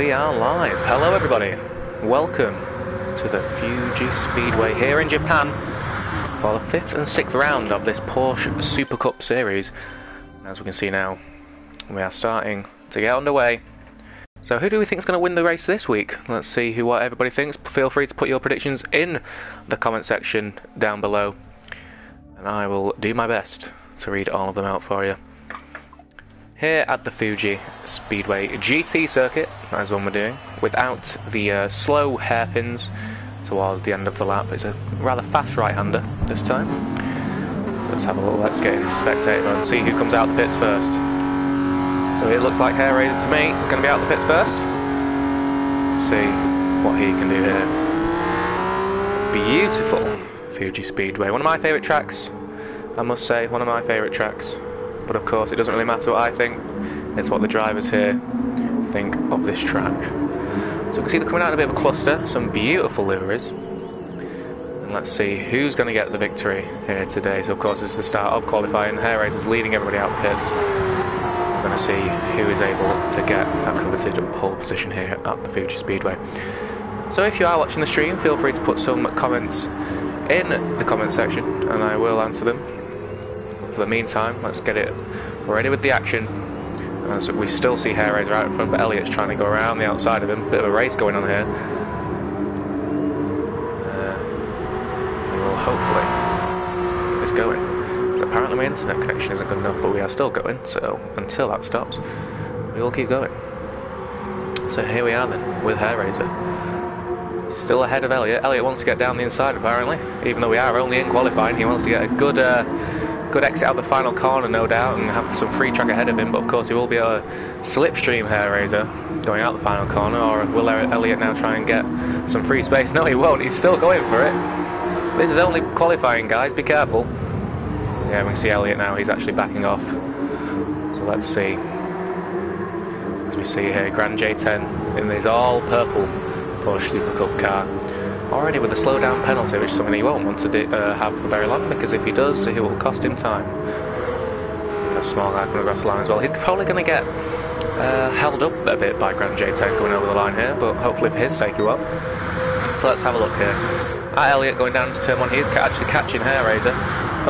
we are live. Hello everybody, welcome to the Fuji Speedway here in Japan for the 5th and 6th round of this Porsche Supercup series. As we can see now, we are starting to get underway. So who do we think is going to win the race this week? Let's see what everybody thinks. Feel free to put your predictions in the comment section down below, and I will do my best to read all of them out for you. Here at the Fuji Speedway GT circuit, as one we're doing, without the slow hairpins towards the end of the lap. It's a rather fast right-hander this time. So let's get into spectator mode and see who comes out the pits first. So it looks like Hair Raider to me is going to be out the pits first. Let's see what he can do here. Beautiful Fuji Speedway. One of my favourite tracks, I must say, one of my favourite tracks. But of course it doesn't really matter what I think, it's what the drivers here think of this track. So we can see they're coming out in a bit of a cluster, some beautiful liveries. And let's see who's going to get the victory here today. So of course this is the start of qualifying. Hair Raider's leading everybody out the pits. We're going to see who is able to get a coveted pole position here at the Fuji Speedway. So if you are watching the stream, feel free to put some comments in the comment section and I will answer them. For the meantime, let's get it ready with the action. As we still see Hair Raider out in front, but Elliot's trying to go around the outside of him. Bit of a race going on here. We will hopefully get this going. So apparently my internet connection isn't good enough, but we are still going. So until that stops, we will keep going. So here we are then, with Hair Raider. Still ahead of Elliot. Elliot wants to get down the inside apparently, even though we are only in qualifying. He wants to get a good exit out the final corner, no doubt, and have some free track ahead of him. But of course he will be a slipstream Hair Raider going out the final corner. Or will Elliot now try and get some free space? No, he won't. He's still going for it. This is only qualifying, guys. Be careful. Yeah, we can see Elliot now. He's actually backing off. So let's see. As we see here, Grand J10 in his all purple Porsche Supercup car. Already with a slow down penalty, which is something he won't want to have for very long, because if he does, it will cost him time. A small guy coming across the line as well. He's probably going to get held up a bit by Grand J10 coming over the line here, but hopefully for his sake he won't. So let's have a look here. At Elliot going down to turn one, he's actually catching Hair Raider.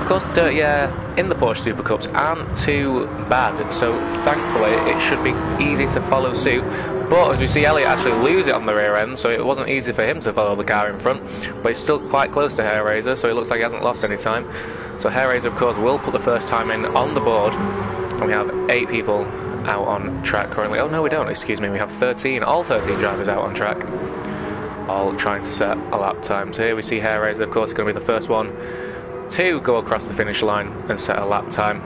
Of course, the dirt, in the Porsche Supercups aren't too bad, so thankfully it should be easy to follow suit. But as we see Elliot actually lose it on the rear end, so it wasn't easy for him to follow the car in front. But he's still quite close to Hair Raider, so it looks like he hasn't lost any time. So Hair Raider, of course, will put the first time in on the board. And we have 8 people out on track currently. Oh no, we don't, excuse me. We have 13, all 13 drivers out on track, all trying to set a lap time. So here we see Hair Raider, of course, going to be the first one to go across the finish line and set a lap time.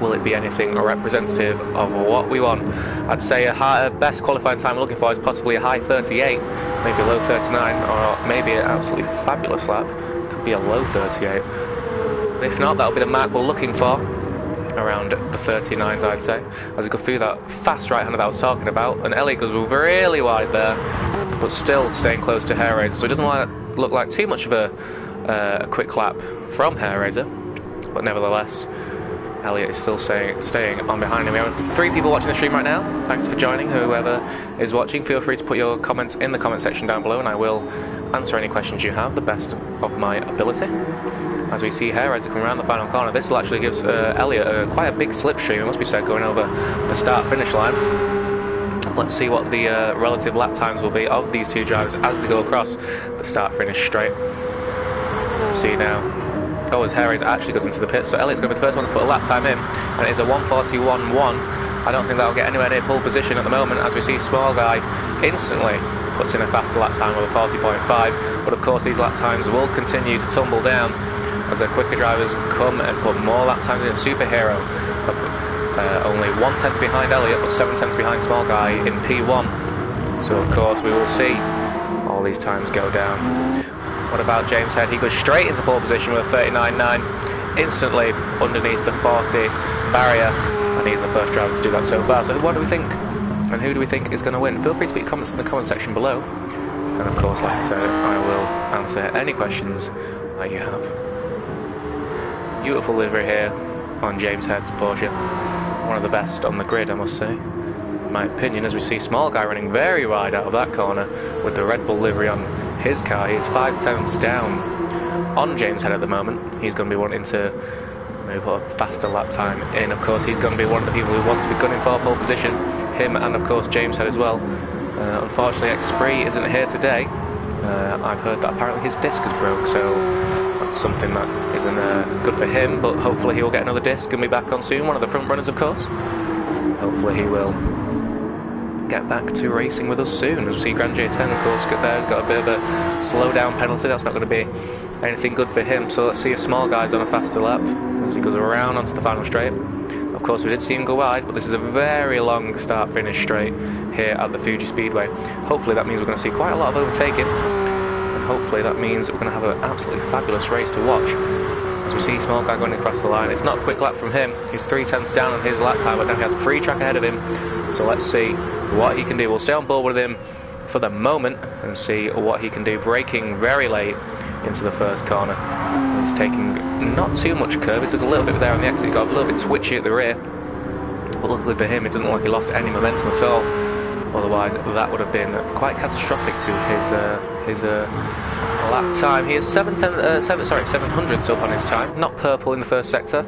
Will it be anything representative of what we want? I'd say a best qualifying time we're looking for is possibly a high 38, maybe a low 39, or maybe an absolutely fabulous lap. Could be a low 38. If not, that'll be the mark we're looking for, around the 39s, I'd say. As we go through that fast right-hander that I was talking about, and Elliot goes really wide there, but still staying close to Hair Raider, so it doesn't look like too much of a quick lap from Hair Raider, but nevertheless Elliot is still staying on behind him. We have 3 people watching the stream right now. Thanks for joining, whoever is watching. Feel free to put your comments in the comment section down below and I will answer any questions you have, the best of my ability. As we see Hair Raider coming around the final corner, this will actually give Elliot quite a big slipstream, it must be said, going over the start-finish line. Let's see what the relative lap times will be of these 2 drivers as they go across the start-finish straight. See now. Oh, as Hair Raider actually goes into the pit, so Elliot's going to be the first one to put a lap time in, and it is a 1:41.1. I don't think that'll get anywhere near pole position at the moment, as we see Small Guy instantly puts in a faster lap time of a 40.5, but of course these lap times will continue to tumble down as the quicker drivers come and put more lap times in. Superhero only 1/10 behind Elliot, but 7/10 behind Small Guy in P1. So of course we will see all these times go down. What about James Head? He goes straight into pole position with a 39.9, instantly underneath the 40 barrier, and he's the first driver to do that so far. So what do we think? And who do we think is going to win? Feel free to put your comments in the comment section below. And of course, like I said, I will answer any questions that you have. Beautiful livery here on James Head's Porsche. One of the best on the grid, I must say. in my opinion, as we see Small Guy running very wide out of that corner with the Red Bull livery on his car. He's 5/10ths down on James Head at the moment. He's going to be wanting to maybe put a faster lap time in. Of course, he's going to be one of the people who wants to be gunning for pole position. Him and, of course, James Head as well. Unfortunately, Xpree isn't here today. I've heard that apparently his disc is broke, so that's something that isn't good for him, but hopefully he will get another disc and be back on soon. One of the front runners, of course. Hopefully he will get back to racing with us soon. As we see Grand J10, of course, got a bit of a slow down penalty. That's not going to be anything good for him. So let's see if Small Guy's on a faster lap as he goes around onto the final straight. Of course, we did see him go wide, but this is a very long start-finish straight here at the Fuji Speedway. Hopefully that means we're going to see quite a lot of overtaking, and hopefully that means we're going to have an absolutely fabulous race to watch. As we see Small Guy going across the line, it's not a quick lap from him. He's 3/10ths down on his lap time, but now he has free track ahead of him. So let's see what he can do. We'll stay on board with him for the moment and see what he can do. Braking very late into the first corner. He's taking not too much curve. He took a little bit there on the exit. He got a little bit twitchy at the rear. But luckily for him, it doesn't look like he lost any momentum at all. Otherwise, that would have been quite catastrophic to his lap time. He is 700ths up on his time. Not purple in the first sector,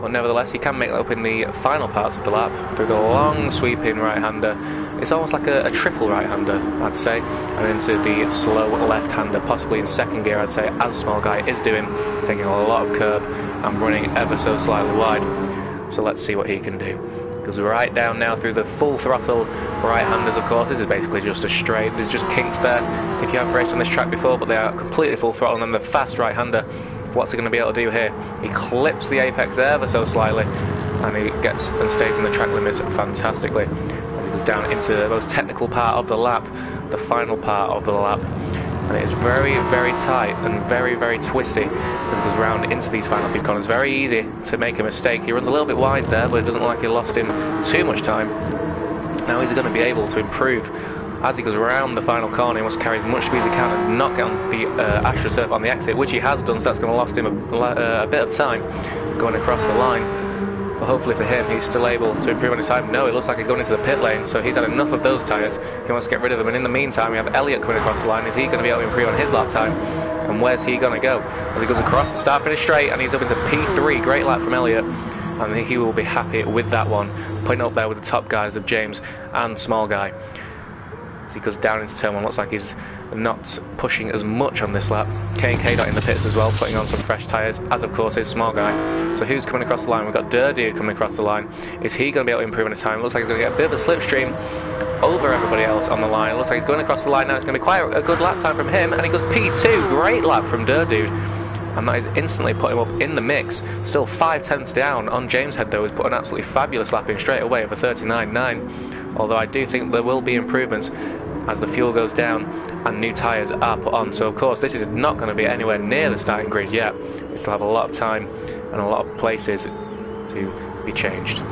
but nevertheless, he can make that up in the final parts of the lap through the long sweeping right-hander. It's almost like a triple right-hander, I'd say, and into the slow left-hander, possibly in second gear, I'd say, as Small Guy is doing, taking a lot of curb and running ever so slightly wide. So let's see what he can do. Goes right down now through the full throttle right-handers, of course. This is basically just a straight. There's just kinks there if you haven't raced on this track before, but they are completely full throttle, and then the fast right-hander. What's he going to be able to do here? He clips the apex ever so slightly, and he gets and stays in the track limits fantastically. As he goes down into the most technical part of the lap, the final part of the lap. And it is very, very tight and very, very twisty as it goes round into these final few corners. Very easy to make a mistake. He runs a little bit wide there, but it doesn't look like he lost him too much time. Now he's going to be able to improve as he goes around the final corner. He wants to carry as much speed as he can and not get on the AstroTurf on the exit, which he has done, so that's going to lost him a bit of time going across the line. But hopefully for him, he's still able to improve on his time. No, it looks like he's going into the pit lane, so he's had enough of those tyres. He wants to get rid of them, and in the meantime, we have Elliott coming across the line. Is he going to be able to improve on his lap time? And where's he going to go? As he goes across the start-finish straight, and he's up into P3. Great lap from Elliott, and he will be happy with that one, putting up there with the top guys of James and Small Guy. As he goes down into turn one, looks like he's not pushing as much on this lap. K&K in the pits as well, putting on some fresh tyres, as of course is Small Guy. So who's coming across the line? We've got Dude coming across the line. Is he going to be able to improve on his time? Looks like he's going to get a bit of a slipstream over everybody else on the line. It looks like he's going across the line now. It's going to be quite a good lap time from him, and he goes P2. Great lap from Dude. And that is instantly put him up in the mix. Still 5/10ths down on James Head, though. He's put an absolutely fabulous lap in straight away of a 39.9. Although I do think there will be improvements as the fuel goes down and new tyres are put on. So of course this is not going to be anywhere near the starting grid yet. We still have a lot of time and a lot of places to be changed.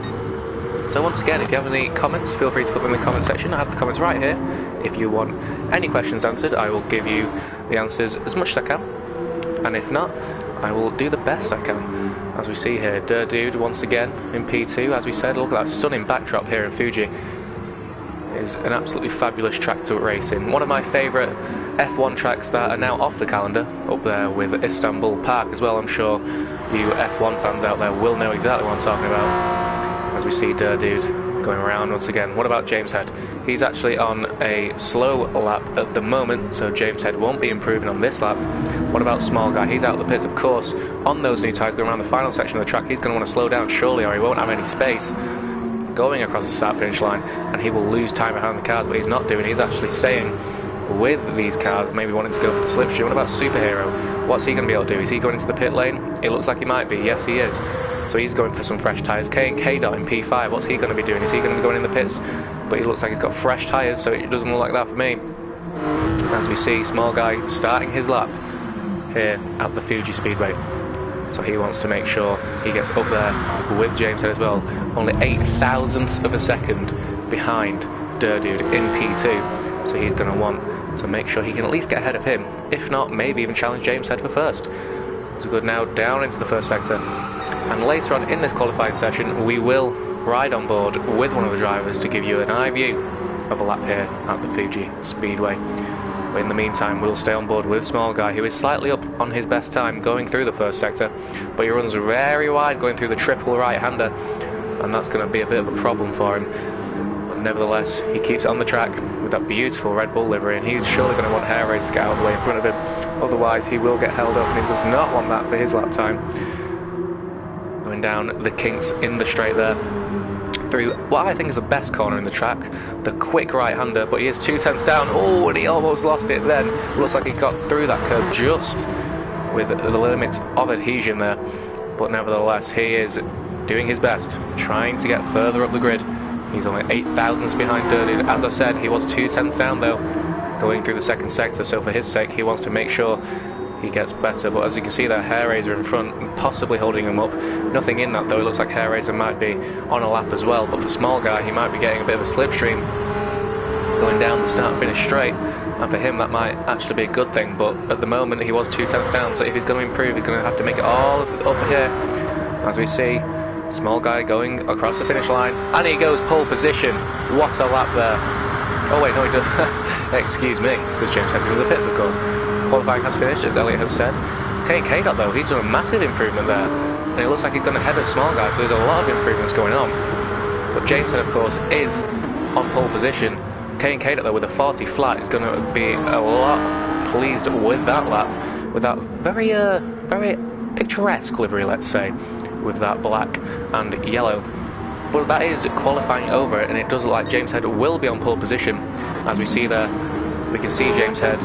So once again, if you have any comments, feel free to put them in the comment section. I have the comments right here. If you want any questions answered, I will give you the answers as much as I can. And if not, I will do the best I can. As we see here, Dude once again in P2. As we said, look at that stunning backdrop here in Fuji. Is an absolutely fabulous track to race in. One of my favourite F1 tracks that are now off the calendar, up there with Istanbul Park as well. I'm sure you F1 fans out there will know exactly what I'm talking about. As we see Dude going around once again. What about James Head? He's actually on a slow lap at the moment, so James Head won't be improving on this lap. What about Small Guy? He's out of the pits, of course, on those new tyres going around the final section of the track. He's going to want to slow down surely, or he won't have any space going across the start-finish line, and he will lose time behind the cars, but he's not doing. He's actually staying with these cars, maybe wanting to go for the slipstream. What about Superhero? What's he going to be able to do? Is he going into the pit lane? It looks like he might be. Yes, he is. So he's going for some fresh tyres. K&K in P5. What's he going to be doing? Is he going to be going in the pits? But he looks like he's got fresh tyres, so it doesn't look like that for me. As we see, Small Guy starting his lap here at the Fuji Speedway. So he wants to make sure he gets up there with James Head as well. Only 0.008 of a second behind Dude in P2. So he's going to want to make sure he can at least get ahead of him. If not, maybe even challenge James Head for first. So good now down into the first sector. And later on in this qualifying session, we will ride on board with one of the drivers to give you an eye view of a lap here at the Fuji Speedway. But in the meantime, we'll stay on board with Small Guy, who is slightly up on his best time going through the first sector, but he runs very wide going through the triple right-hander, and that's going to be a bit of a problem for him. But nevertheless, he keeps it on the track with that beautiful Red Bull livery, and he's surely going to want Hair Race to get out of the way in front of him. Otherwise, he will get held up, and he does not want that for his lap time. Going down the kinks in the straight there, through what I think is the best corner in the track, the quick right-hander, but he is 2/10 down. Oh, and he almost lost it then. Looks like he got through that curve just with the limit of adhesion there. But nevertheless, he is doing his best, trying to get further up the grid. He's only 8 thousandths behind Dirty. As I said, he was 2/10 down though, going through the second sector, so for his sake, he wants to make sure he gets better. But as you can see there, Hair Razor in front, possibly holding him up. Nothing in that though. It looks like Hair Razor might be on a lap as well, but for Small Guy, he might be getting a bit of a slipstream going down the start-finish straight, and for him that might actually be a good thing. But at the moment, he was 2/10 down, so if he's going to improve, he's going to have to make it all up here. As we see, Small Guy going across the finish line, and he goes pole position. What a lap there. Oh wait, no he doesn't. Excuse me, it's because James heads into the pits, of course. Qualifying has finished, as Elliot has said. K-Dot though, he's done a massive improvement there, and it looks like he's going to head at Small Guy, so there's a lot of improvements going on. But James Head, of course, is on pole position. K-Dot though, with a 40 flat, is going to be a lot pleased with that lap, with that very picturesque livery, let's say, with that black and yellow. But that is qualifying over, and it does look like James Head will be on pole position. As we see there, we can see James Head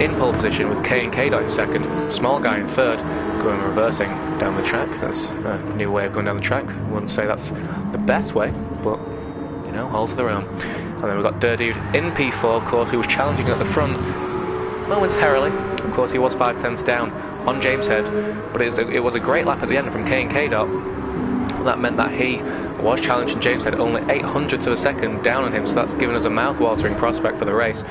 in pole position with K-Dot in second, Small Guy in third, going reversing down the track. That's a new way of going down the track. I wouldn't say that's the best way, but you know, all to their own. And then we've got Dirty in P4, of course, who was challenging at the front momentarily. Of course, he was 5/10 down on James Head, but it was a great lap at the end from K-Dot. That meant that he was challenging James Head only 800ths of a second down on him, so that's given us a mouth-watering prospect for the race.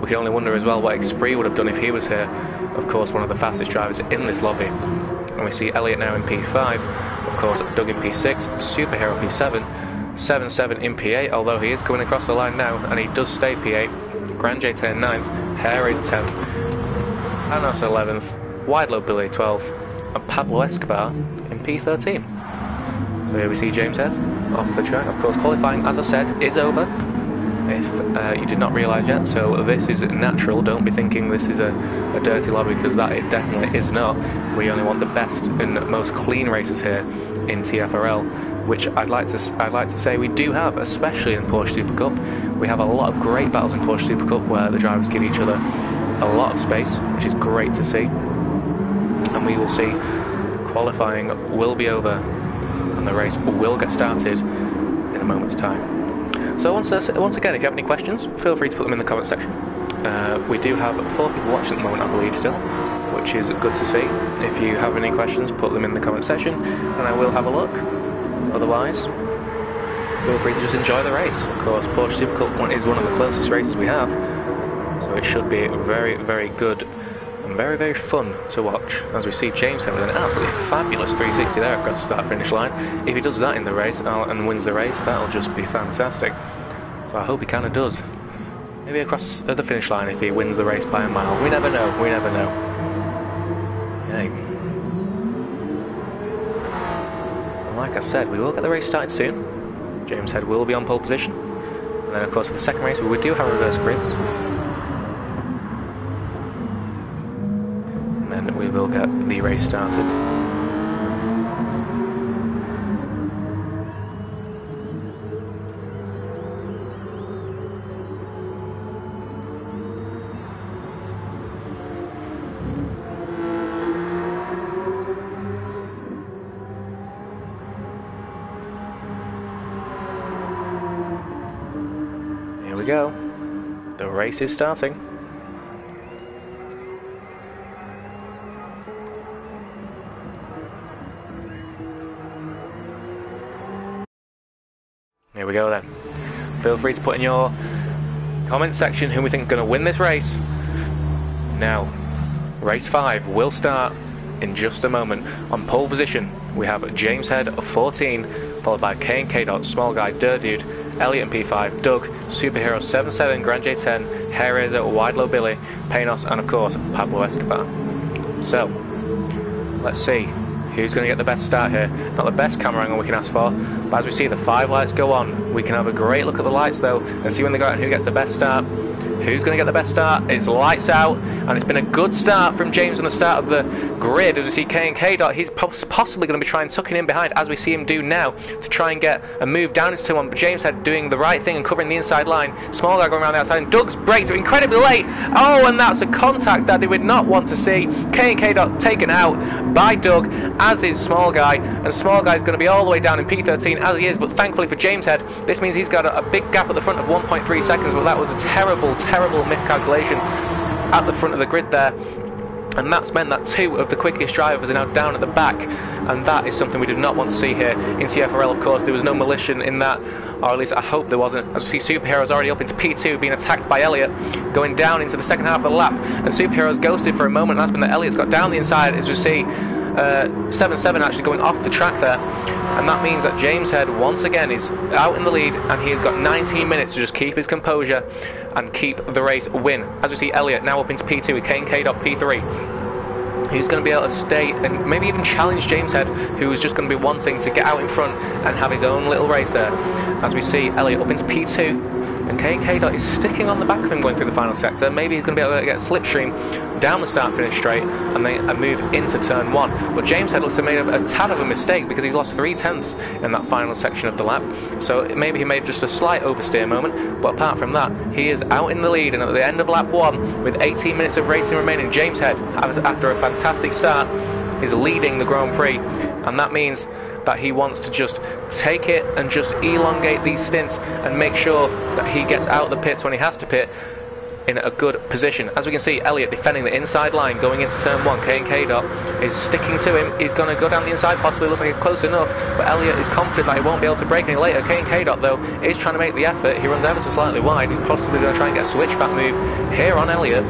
We can only wonder as well what Expree would have done if he was here. Of course, one of the fastest drivers in this lobby. And we see Elliot now in P5, of course Doug in P6, Superhero P7, 7-7 in P8, although he is coming across the line now, and he does stay P8. Grand J10 in 9th, Hair Razor 10th, Anos 11th, Wide Load Billy 12th, and Pablo Escobar in P13. So here we see James Head off the track. Of course, qualifying, as I said, is over. If you did not realise yet, so this is natural. Don't be thinking this is a dirty lobby, because that it definitely is not. We only want the best and most clean races here in TFRL, which I'd like to say we do have, especially in Porsche Supercup. We have a lot of great battles in Porsche Supercup where the drivers give each other a lot of space, which is great to see. And we will see qualifying will be over, and the race will get started in a moment's time. So once again, if you have any questions, feel free to put them in the comment section. We do have 4 people watching at the moment, I believe, still, which is good to see. If you have any questions, put them in the comment section, and I will have a look. Otherwise, feel free to just enjoy the race. Of course, Porsche Supercup is one of the closest races we have, so it should be very, very good and very, very fun to watch, as we see James Head with an absolutely fabulous 360 there across the start-finish line. If he does that in the race and wins the race, that'll just be fantastic. So I hope he kind of does. Maybe across the finish line if he wins the race by a mile. We never know, we never know. Okay. So like I said, we will get the race started soon. James Head will be on pole position. And then of course for the second race we do have reverse grids. And we will get the race started. Here we go. The race is starting. Here we go then. Feel free to put in your comment section who we think is going to win this race. Now, race 5 will start in just a moment. On pole position, we have James Head of 14, followed by K&K Dot, Small Guy, Dirt Dude, Elliot in P5, Doug, Superhero 77, Grand J10, Hair Razor, Wide Low Billy, Panos, and of course Pablo Escobar. So, let's see who's going to get the best start here. Not the best camera angle we can ask for, but as we see the 5 lights go on, we can have a great look at the lights though, and see when they go out and who gets the best start. Who's going to get the best start? It's lights out, and it's been a good start from James on the start of the grid. As we see K&K Dot, he's possibly going to be trying tucking in behind, as we see him do now, to try and get a move down into turn 1. But James Head doing the right thing and covering the inside line. Small Guy going around the outside, and Doug's brakes are incredibly late. Oh, and that's a contact that they would not want to see. K&K Dot taken out by Doug, as is Small Guy, and Small Guy is going to be all the way down in P13 as he is. But thankfully for James Head, this means he's got a big gap at the front of 1.3 seconds. But that was a terrible miscalculation at the front of the grid there, and that's meant that 2 of the quickest drivers are now down at the back, and that is something we did not want to see here in TFRL. Of course, there was no malicious in that, or at least I hope there wasn't. As we see, Superhero's already up into P2, being attacked by Elliot, going down into the second half of the lap, and Superhero's ghosted for a moment, and that's been that Elliot's got down the inside, as you see 7-7 actually going off the track there, and that means that James Head once again is out in the lead, and he has got 19 minutes to just keep his composure and keep the race win. As we see Elliot now up into P2 with K&K Dot P3, who's going to be able to stay and maybe even challenge James Head, who is just going to be wanting to get out in front and have his own little race there. As we see Elliot up into P2, and K&K Dot is sticking on the back of him going through the final sector. Maybe he's going to be able to get slipstream down the start finish straight and then move into turn 1. But James Head looks to have made a tad of a mistake, because he's lost 3/10 in that final section of the lap. So maybe he made just a slight oversteer moment, but apart from that, he is out in the lead, and at the end of lap 1 with 18 minutes of racing remaining, James Head, after a fantastic start, is leading the Grand Prix, and that means that he wants to just take it and just elongate these stints and make sure that he gets out of the pits when he has to pit in a good position. As we can see, Elliot defending the inside line going into turn 1. K&K Dot is sticking to him. He's going to go down the inside, possibly. Looks like he's close enough, but Elliot is confident that he won't be able to break any later. K&K Dot though is trying to make the effort. He runs ever so slightly wide. He's possibly going to try and get a switchback move here on Elliot.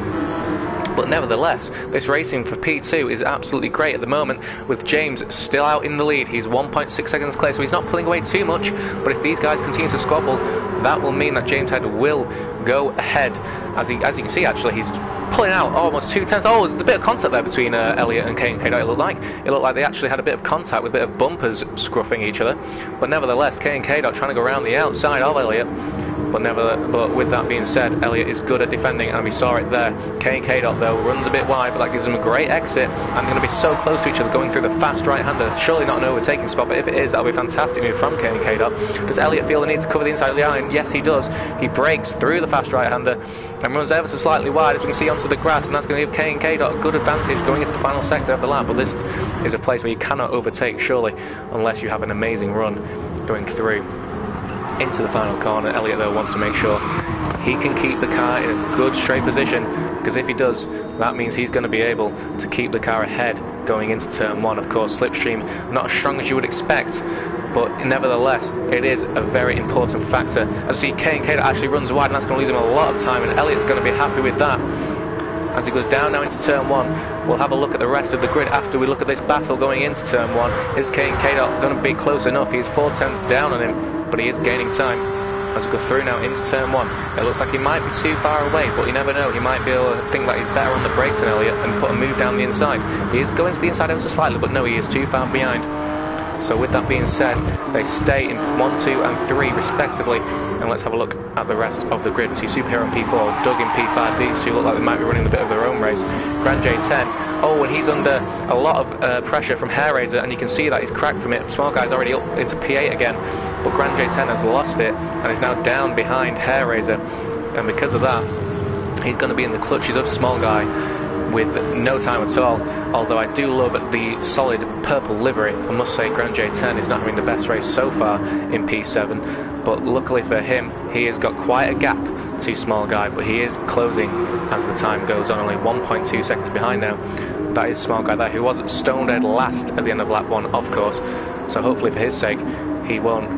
But nevertheless, this racing for P2 is absolutely great at the moment, with James still out in the lead. He's 1.6 seconds clear, so he's not pulling away too much, but if these guys continue to squabble, that will mean that James Head will go ahead. As you can see, actually, he's pulling out almost 2/10. Oh, there's a bit of contact there between Elliot and K&K Dot. It looked like they actually had a bit of contact, with a bit of bumpers scruffing each other. But nevertheless, K&K Dot trying to go around the outside of Elliot. But with that being said, Elliot is good at defending, and we saw it there. K&K Dot though runs a bit wide, but that gives him a great exit, and they're going to be so close to each other going through the fast right-hander. Surely not an overtaking spot, but if it is, that'll be a fantastic move from K&K Dot. Does Elliot feel the need to cover the inside of the line? Yes, he does. He breaks through the fast right-hander and runs ever so slightly wide, as we can see, onto the grass, and that's going to give K&K Dot a good advantage going into the final sector of the lap. But this is a place where you cannot overtake, surely, unless you have an amazing run going through into the final corner. Elliot though wants to make sure he can keep the car in a good straight position, because if he does, that means he's going to be able to keep the car ahead going into turn 1. Of course, slipstream not as strong as you would expect, but nevertheless it is a very important factor. As you see, K&K actually runs wide, and that's going to lose him a lot of time, and Elliot's going to be happy with that. As he goes down now into turn 1, we'll have a look at the rest of the grid after we look at this battle going into turn 1. Is K&K going to be close enough? He's 4/10 down on him, but he is gaining time as we go through now into turn 1. It looks like he might be too far away, but you never know. He might be able to think that he's better on the brakes than Elliot and put a move down the inside. He is going to the inside ever so slightly, but no, he is too far behind. So with that being said, they stay in 1, 2 and 3 respectively, and let's have a look at the rest of the grid. We see Superhero in P4, Doug in P5. These two look like they might be running a bit of their own race. Grand J10, oh, and he's under a lot of pressure from Hair Razor, and you can see that he's cracked from it. Small Guy's already up into P8 again, but Grand J10 has lost it and is now down behind Hair Razor, and because of that, he's going to be in the clutches of Small Guy with no time at all. Although I do love the solid purple livery, I must say Grand J10 is not having the best race so far in P7, but luckily for him, he has got quite a gap to Small Guy, but he is closing as the time goes on, only 1.2 seconds behind now. That is Small Guy there, who was stone dead last at the end of lap 1, of course, so hopefully for his sake he won't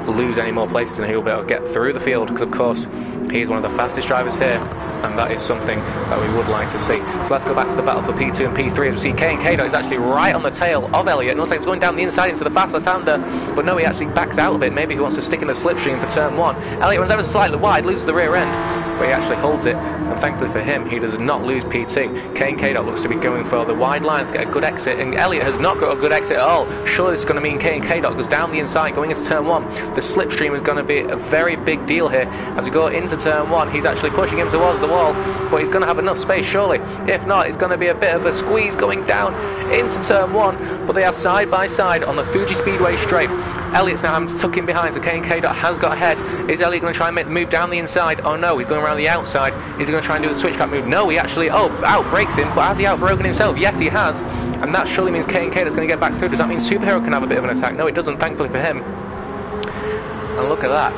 lose any more places, and he'll be able to get through the field, because of course he's one of the fastest drivers here, and that is something that we would like to see. So let's go back to the battle for P2 and P3 as we see K&K is actually right on the tail of Elliott, and looks like it's going down the inside into the fast left-hander, but no, he actually backs out of it. Maybe he wants to stick in the slipstream for turn 1. Elliott runs ever so slightly wide, loses the rear end, but he actually holds it, and thankfully for him, he does not lose P2. K&K looks to be going for the wide line to get a good exit, and Elliott has not got a good exit at all. Surely this is going to mean K&K goes down the inside going into turn 1. The slipstream is going to be a very big deal here as we go into turn 1. He's actually pushing him towards the wall, but he's going to have enough space surely. If not, it's going to be a bit of a squeeze going down into turn 1, but they are side by side on the Fuji Speedway straight. Elliott's now having to tuck in behind, so K&K has got ahead. Is Elliott going to try and make the move down the inside? Oh no, he's going around the outside. Is he going to try and do the switchback move? No, he actually, outbrakes him, but has he outbroken himself? Yes, he has, and that surely means K&K is going to get back through. Does that mean Superhero can have a bit of an attack? No, it doesn't, thankfully for him. And look at that.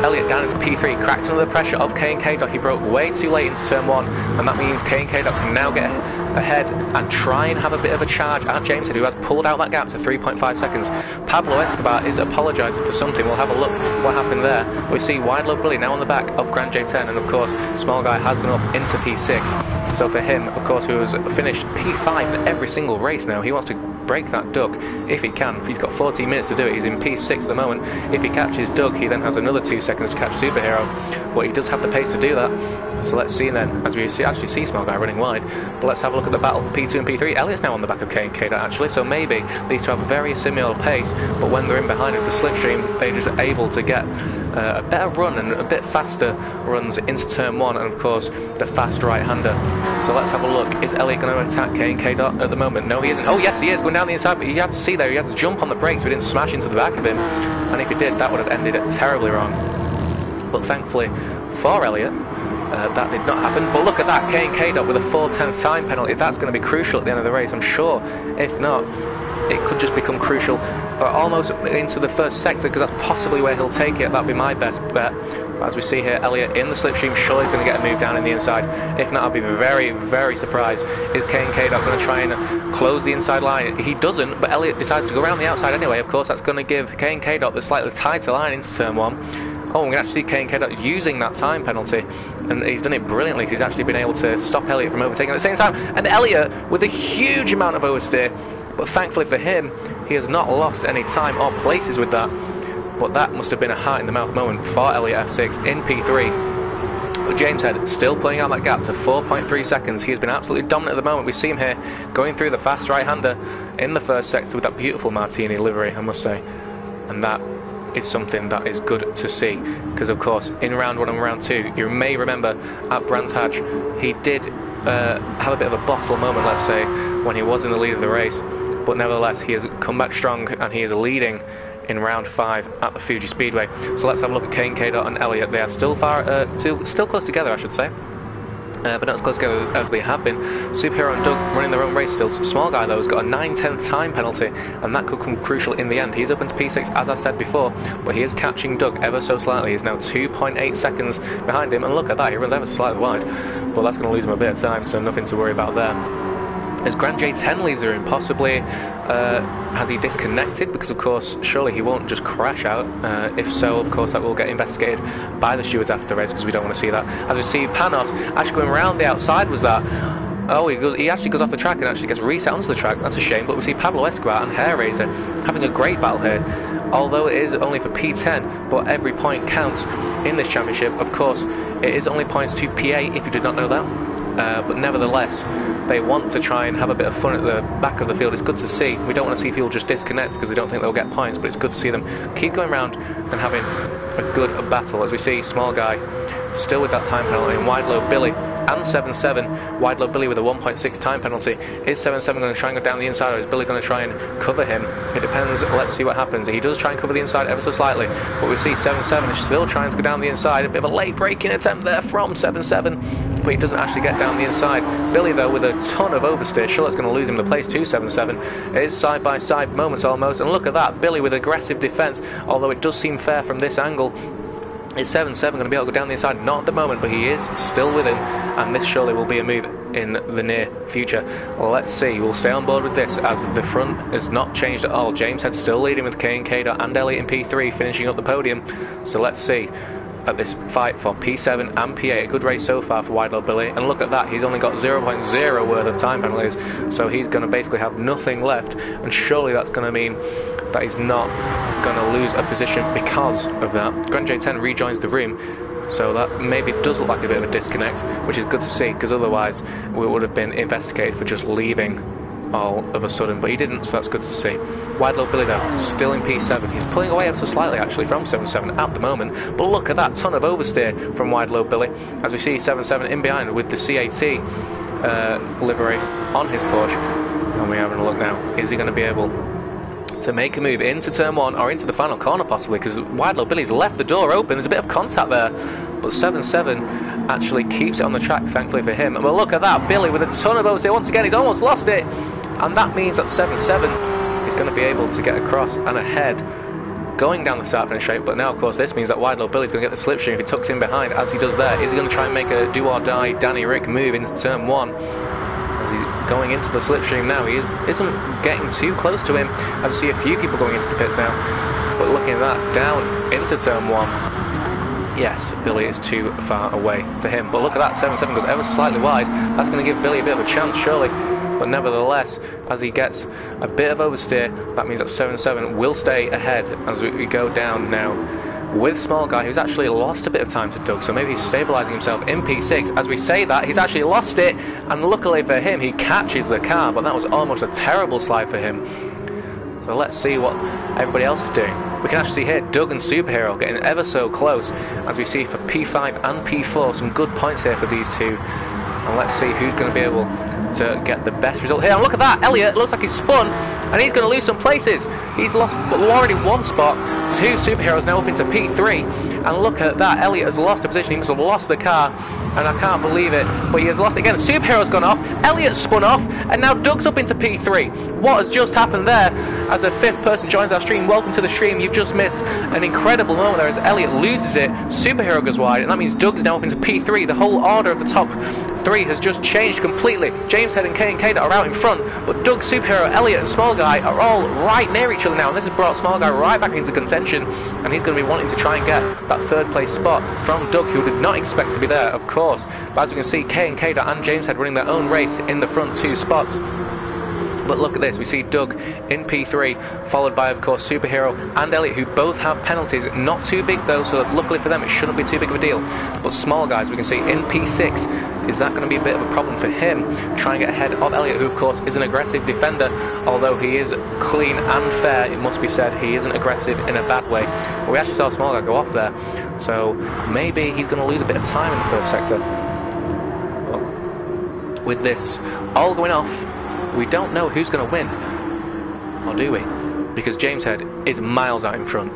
Elliott down into P3, cracked under the pressure of K&K. He broke way too late into turn 1, and that means K&K can now get ahead and try and have a bit of a charge at James Head, who has pulled out that gap to 3.5 seconds. Pablo Escobar is apologising for something. We'll have a look what happened there. We see Wide Low Billy now on the back of Grand J10, and of course Small Guy has gone up into P6. So for him, of course, who has finished P5 in every single race now, he wants to break that duck if he can. He's got 14 minutes to do it. He's in P6 at the moment. If he catches Doug, he then has another 2 seconds to catch Superhero, but he does have the pace to do that. So let's see then, as we actually see Small Guy running wide. But let's have a look at the battle for P2 and P3. Elliott's now on the back of K&K actually, so maybe these two have a very similar pace, but when they're in behind with the slipstream, they're just able to get a better run and a bit faster runs into turn 1, and of course the fast right-hander. So let's have a look. Is Elliott going to attack K&K at the moment? No, he isn't. Oh yes, he is, going down the inside, but you had to see there, he had to jump on the brakes so he didn't smash into the back of him, and if he did, that would have ended it terribly wrong. But thankfully for Elliott, that did not happen. But look at that, K&K with a 4:10 time penalty. That's going to be crucial at the end of the race, I'm sure. If not, it could just become crucial almost into the first sector, because that's possibly where he'll take it. That'd be my best bet. But as we see here, Elliott in the slipstream, sure he's going to get a move down in the inside. If not, I'll be very, very surprised. Is K&K going to try and close the inside line? He doesn't, but Elliott decides to go around the outside anyway. Of course, that's going to give K&K the slightly tighter line into turn 1. Oh, we're going to actually see K&K using that time penalty, and he's done it brilliantly. He's actually been able to stop Elliott from overtaking at the same time, and Elliott with a huge amount of oversteer, but thankfully for him, he has not lost any time or places with that. But that must have been a heart-in-the-mouth moment for Elliott F6 in P3. But James Head still pulling out that gap to 4.3 seconds. He has been absolutely dominant at the moment. We see him here going through the fast right-hander in the first sector with that beautiful Martini livery, I must say, and that is something that is good to see, because of course in round 1 and round 2, you may remember at Brands Hatch, he did have a bit of a bottle moment, let's say, when he was in the lead of the race, but nevertheless he has come back strong and he is leading in round 5 at the Fuji Speedway. So let's have a look at K&K and Elliott. They are still still close together, I should say. But not as close together as they have been. Superhero and Doug running their own race still. Small Guy though has got a 9/10 time penalty, and that could come crucial in the end. He's up into P6 as I said before, but he is catching Doug ever so slightly. He's now 2.8 seconds behind him, and look at that, he runs ever so slightly wide, but that's going to lose him a bit of time, so nothing to worry about there. As Grand J10 leaves the room, possibly has he disconnected? Because of course, surely he won't just crash out. If so, of course, that will get investigated by the stewards after the race, because we don't want to see that. As we see Panos actually going around the outside, was that? Oh, he actually goes off the track and actually gets reset onto the track. That's a shame, but we see Pablo Escobar and Hair Razor having a great battle here. Although it is only for P10, but every point counts in this championship. Of course, it is only points to P8, if you did not know that. But nevertheless, they want to try and have a bit of fun at the back of the field. It's good to see. We don't want to see people just disconnect because they don't think they'll get points, but it's good to see them keep going around and having a good battle. As we see Small Guy still with that time penalty, and Wide Low Billy and 7-7. Wide Low Billy with a 1.6 time penalty. Is 7-7 going to try and go down the inside, or is Billy going to try and cover him? It depends. Let's see what happens. He does try and cover the inside ever so slightly, but we see 7-7 is still trying to go down the inside. A bit of a late braking attempt there from 7-7, but he doesn't actually get down the inside. Billy though with a ton of oversteer, sure it's going to lose him the place to 7-7. It is side by side moments almost, and look at that, Billy with aggressive defence, although it does seem fair from this angle. Is 7-7 going to be able to go down the inside? Not at the moment, but he is still with him, and this surely will be a move in the near future. Well, let's see. We'll stay on board with this as the front has not changed at all. James Head still leading with K&K and Elliott in P3 finishing up the podium. So let's see at this fight for P7 and P8. A good race so far for Wide Load Billy, and look at that, he's only got 0.0 worth of time penalties, so he's going to basically have nothing left, and surely that's going to mean that he's not going to lose a position because of that. Grant J10 rejoins the room, so that maybe does look like a bit of a disconnect, which is good to see, because otherwise we would have been investigated for just leaving all of a sudden, but he didn't, so that's good to see. Wide Load Billy though, still in P7. He's pulling away ever so slightly actually from 7-7 at the moment, but look at that ton of oversteer from Wide Load Billy, as we see 7-7 in behind with the CAT livery on his Porsche, and we're having a look now. Is he going to be able to make a move into turn 1 or into the final corner possibly, because Wide Load Billy's left the door open. There's a bit of contact there, but 7-7 actually keeps it on the track, thankfully for him. And well, look at that, Billy with a ton of oversteer. Once again, he's almost lost it, and that means that 7-7 is going to be able to get across and ahead going down the start finish straight. But now of course this means that Wide Load Billy's going to get the slipstream if he tucks in behind, as he does there. Is he going to try and make a do or die Danny Rick move into turn 1? As he's going into the slipstream now, he isn't getting too close to him, as you see a few people going into the pits now. But looking at that, down into turn 1, yes, Billy is too far away for him. But look at that, 7-7 goes ever so slightly wide. That's going to give Billy a bit of a chance surely, but nevertheless, as he gets a bit of oversteer, that means that 7-7 will stay ahead as we go down now with Small Guy, who's actually lost a bit of time to Doug, so maybe he's stabilising himself in P6. As we say that, he's actually lost it, and luckily for him, he catches the car, but that was almost a terrible slide for him. So let's see what everybody else is doing. We can actually see here Doug and Superhero getting ever so close, as we see for P5 and P4, some good points here for these two. And let's see who's going to be able to get the best result here. And look at that, Elliott looks like he's spun, and he's going to lose some places. He's lost already one spot. Two Superheroes now up into P3, and look at that, Elliott has lost a position. He must have lost the car, and I can't believe it, but he has lost it again. Superhero's gone off, Elliott spun off, and now Doug's up into P3. What has just happened there? As a fifth person joins our stream, welcome to the stream. You've just missed an incredible moment there as Elliott loses it, Superhero goes wide, and that means Doug's now up into P3. The whole order of the top three has just changed completely. James Head and K&K that are out in front, but Doug, Superhero, Elliott and Small Guy are all right near each other now, and this has brought Small Guy right back into contention, and he's going to be wanting to try and get that third place spot from Doug, who did not expect to be there, of course. But as we can see, K&K and James Head running their own race in the front two spots. But look at this, we see Doug in P3, followed by, of course, Superhero and Elliott, who both have penalties. Not too big, though, so luckily for them, it shouldn't be too big of a deal. But Small Guys, we can see in P6, is that going to be a bit of a problem for him, trying to get ahead of Elliott, who, of course, is an aggressive defender, although he is clean and fair, it must be said. He isn't aggressive in a bad way. But we actually saw Small Guy go off there, so maybe he's going to lose a bit of time in the first sector. Well, with this all going off, we don't know who's going to win, or do we? Because James Head is miles out in front.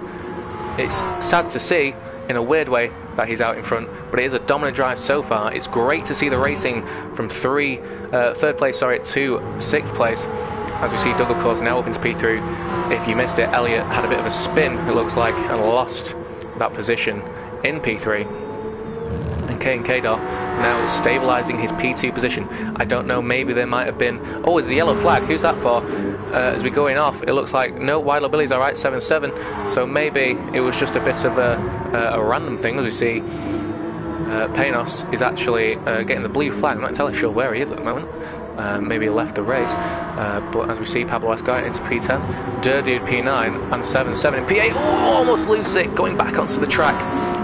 It's sad to see, in a weird way, that he's out in front, but it is a dominant drive so far. It's great to see the racing from third place to sixth place. As we see Doug, of course, now up into P3. If you missed it, Elliott had a bit of a spin, it looks like, and lost that position in P3. And K&K now stabilising his P2 position. I don't know, maybe there might have been... Oh, it's the yellow flag. Who's that for? As we're going off, it looks like, no, Wide Load Billy's alright, 7-7. So maybe it was just a bit of a random thing. As we see, Panos is actually getting the blue flag. I'm not entirely sure where he is at the moment. Maybe he left the race. But as we see, Pablo Escar into P10, Durdude P9, and 7-7 in P8. Oh, almost loses it, going back onto the track.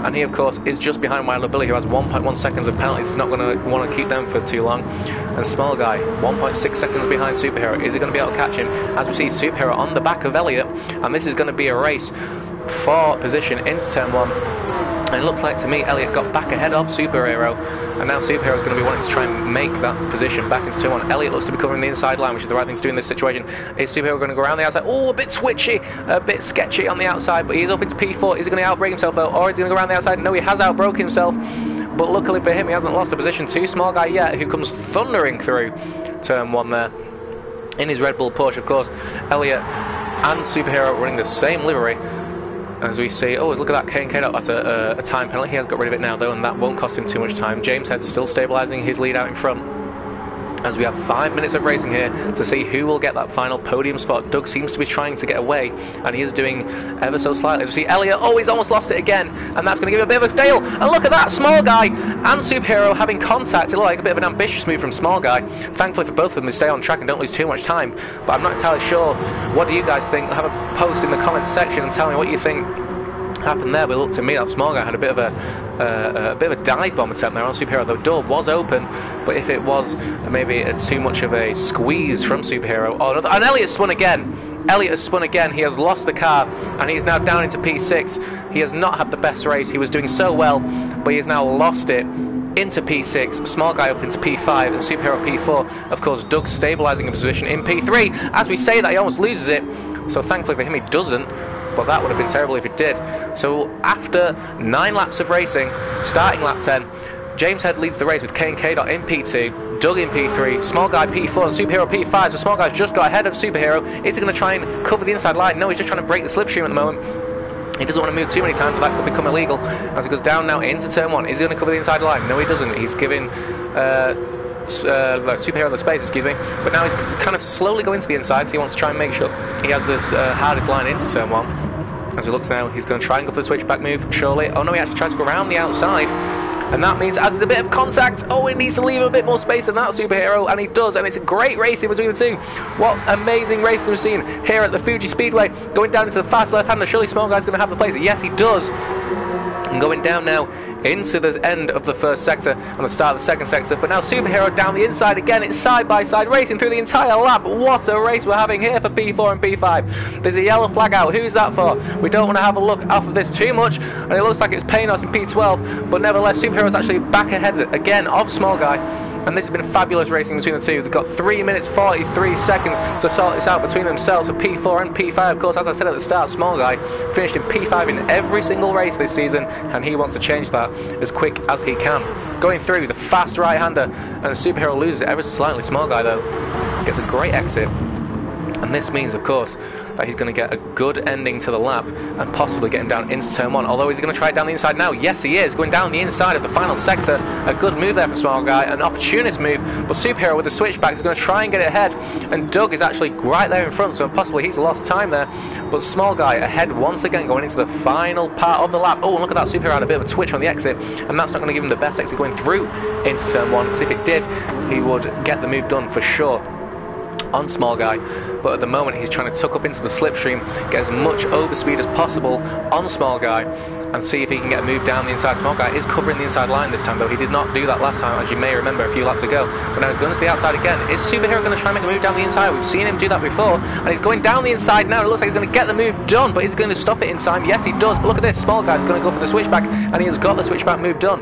And he, of course, is just behind Wide Load Billy, who has 1.1 seconds of penalties. He's not going to want to keep them for too long. And Small Guy, 1.6 seconds behind Superhero. Is he going to be able to catch him? As we see, Superhero on the back of Elliott. And this is going to be a race for position into turn 1. And it looks like to me Elliott got back ahead of Superhero, and now Superhero is going to be wanting to try and make that position back into turn 1. Elliott looks to be covering the inside line, which is the right thing to do in this situation. Is Superhero going to go around the outside? Oh, a bit twitchy, a bit sketchy on the outside, but he's up into P4. Is he going to outbrake himself though, or is he going to go around the outside? No, he has outbroke himself, but luckily for him, he hasn't lost a position to Small Guy yet, who comes thundering through turn 1 there in his Red Bull Porsche. Of course, Elliott and Superhero running the same livery. As we see, oh, look at that, K&K, that's a time penalty. He has got rid of it now, though, and that won't cost him too much time. James Head still stabilising his lead out in front, as we have 5 minutes of racing here to see who will get that final podium spot. Doug seems to be trying to get away, and he is doing ever so slightly. As we see Elliot, oh, he's almost lost it again, and that's going to give him a bit of a fail. And look at that, Small Guy and Superhero having contact. It looked like a bit of an ambitious move from Small Guy. Thankfully for both of them, they stay on track and don't lose too much time, but I'm not entirely sure. What do you guys think? Have a post in the comments section and tell me what you think happened there. But look, to me, that Small Guy had a bit of a dive bomb attempt there on Superhero. The door was open, but if it was maybe too much of a squeeze from Superhero. Oh, and Elliot spun again. Elliot has spun again. He has lost the car, and he's now down into P6. He has not had the best race. He was doing so well, but he has now lost it into P6, Small Guy up into P5, and Superhero P4. Of course, Doug's stabilising a position in P3. As we say that, he almost loses it, so thankfully for him, he doesn't. But that would have been terrible if it did. So after 9 laps of racing, starting lap 10, James Head leads the race with K&K in P2, Doug in P3, Small Guy P4, and Superhero P5. So Small Guy's just got ahead of Superhero. Is he going to try and cover the inside line? No, he's just trying to break the slipstream at the moment. He doesn't want to move too many times, but that could become illegal. As he goes down now into turn 1, is he going to cover the inside line? No, he doesn't. He's giving Superhero the space, excuse me, but now he's kind of slowly going to the inside because he wants to try and make sure he has this hardest line into turn 1. As he looks now, he's going to try and go for the switchback move, surely. Oh no, he actually tries to go around the outside, and that means as there's a bit of contact, oh, he needs to leave a bit more space than that, Superhero, and he does, and it's a great racing between the two. What amazing racing we've seen here at the Fuji Speedway, going down into the fast left-hander. Surely Small Guy's going to have the place. Yes, he does. And going down now into the end of the first sector and the start of the second sector, but now Superhero down the inside again. It's side by side racing through the entire lap. What a race we're having here for P4 and P5. There's a yellow flag out. Who's that for? We don't want to have a look off of this too much, and it looks like it's paying us in P12, but nevertheless Superhero's actually back ahead again of Small Guy. And this has been fabulous racing between the two. They've got 3 minutes 43 seconds to sort this out between themselves for P4 and P5. Of course, as I said at the start, Small Guy finished in P5 in every single race this season, and he wants to change that as quick as he can. Going through the fast right-hander, and the Superhero loses it ever so slightly. Small Guy, though, gets a great exit. And this means, of course, that he's going to get a good ending to the lap and possibly getting down into turn 1. Although, is he going to try it down the inside now? Yes, he is. Going down the inside of the final sector. A good move there for Small Guy. An opportunist move. But Superhero with the switchback is going to try and get it ahead. And Doug is actually right there in front, so possibly he's lost time there. But Small Guy ahead once again going into the final part of the lap. Oh, and look at that. Superhero had a bit of a twitch on the exit. And that's not going to give him the best exit going through into turn 1. Because if it did, he would get the move done for sure on Small Guy, but at the moment he's trying to tuck up into the slipstream, get as much overspeed as possible on Small Guy, and see if he can get a move down the inside. Small Guy is covering the inside line this time, though. He did not do that last time, as you may remember a few laps ago, but now he's going to the outside again. Is Superhero going to try and make a move down the inside? We've seen him do that before, and he's going down the inside now. It looks like he's going to get the move done, but is he going to stop it in time? Yes, he does, but look at this. Small Guy's going to go for the switchback, and he has got the switchback move done.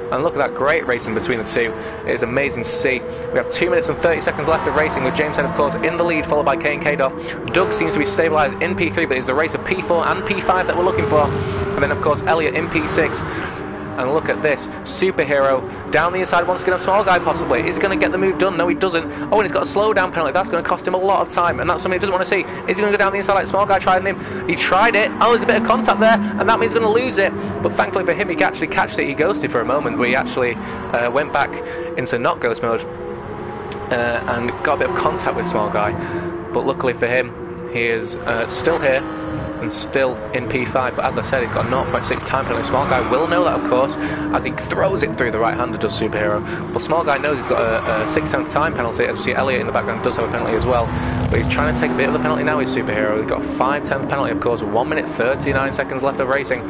And look at that great racing between the two. It is amazing to see. We have 2 minutes and 30 seconds left of racing, with James Head, of course, in the lead, followed by K&K. Doug seems to be stabilised in P3, but it's the race of P4 and P5 that we're looking for. And then, of course, Elliot in P6. And look at this. Superhero down the inside once again. A Small Guy possibly. Is he going to get the move done? No, he doesn't. Oh, and he's got a slow down penalty. That's going to cost him a lot of time, and that's something he doesn't want to see. Is he going to go down the inside like Small Guy tried him? He tried it. Oh, there's a bit of contact there, and that means he's going to lose it. But thankfully for him, he actually catched it. He ghosted for a moment, where he actually went back into not ghost mode and got a bit of contact with Small Guy. But luckily for him, he is still here and still in P5, but as I said, he's got a 0.6 time penalty. Small Guy will know that, of course, as he throws it through the right-hander, does Superhero. But Small Guy knows he's got a 6/10 time penalty. As we see, Elliot in the background does have a penalty as well, but he's trying to take a bit of the penalty now with Superhero. He's got a 5/10 penalty, of course, with 1 minute 39 seconds left of racing.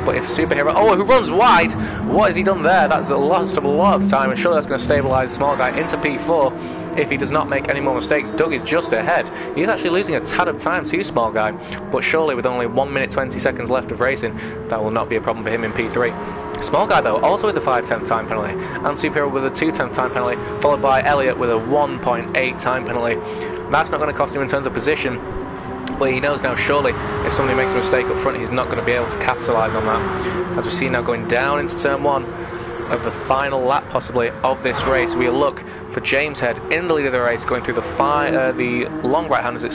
But if Superhero, oh, who runs wide, what has he done there? That's a loss of a lot of time, and surely that's going to stabilise Small Guy into P4. If he does not make any more mistakes. Doug is just ahead. He's actually losing a tad of time to Small Guy, but surely with only 1 minute 20 seconds left of racing, that will not be a problem for him in P3. Small Guy, though, also with a 5/10 time penalty, and Superhero with a 2/10 time penalty, followed by Elliot with a 1.8 time penalty. That's not going to cost him in terms of position, but he knows now, surely, if somebody makes a mistake up front, he's not going to be able to capitalise on that. As we see now going down into turn 1, of the final lap, possibly, of this race. We look for James Head in the lead of the race, going through the long right-handers, at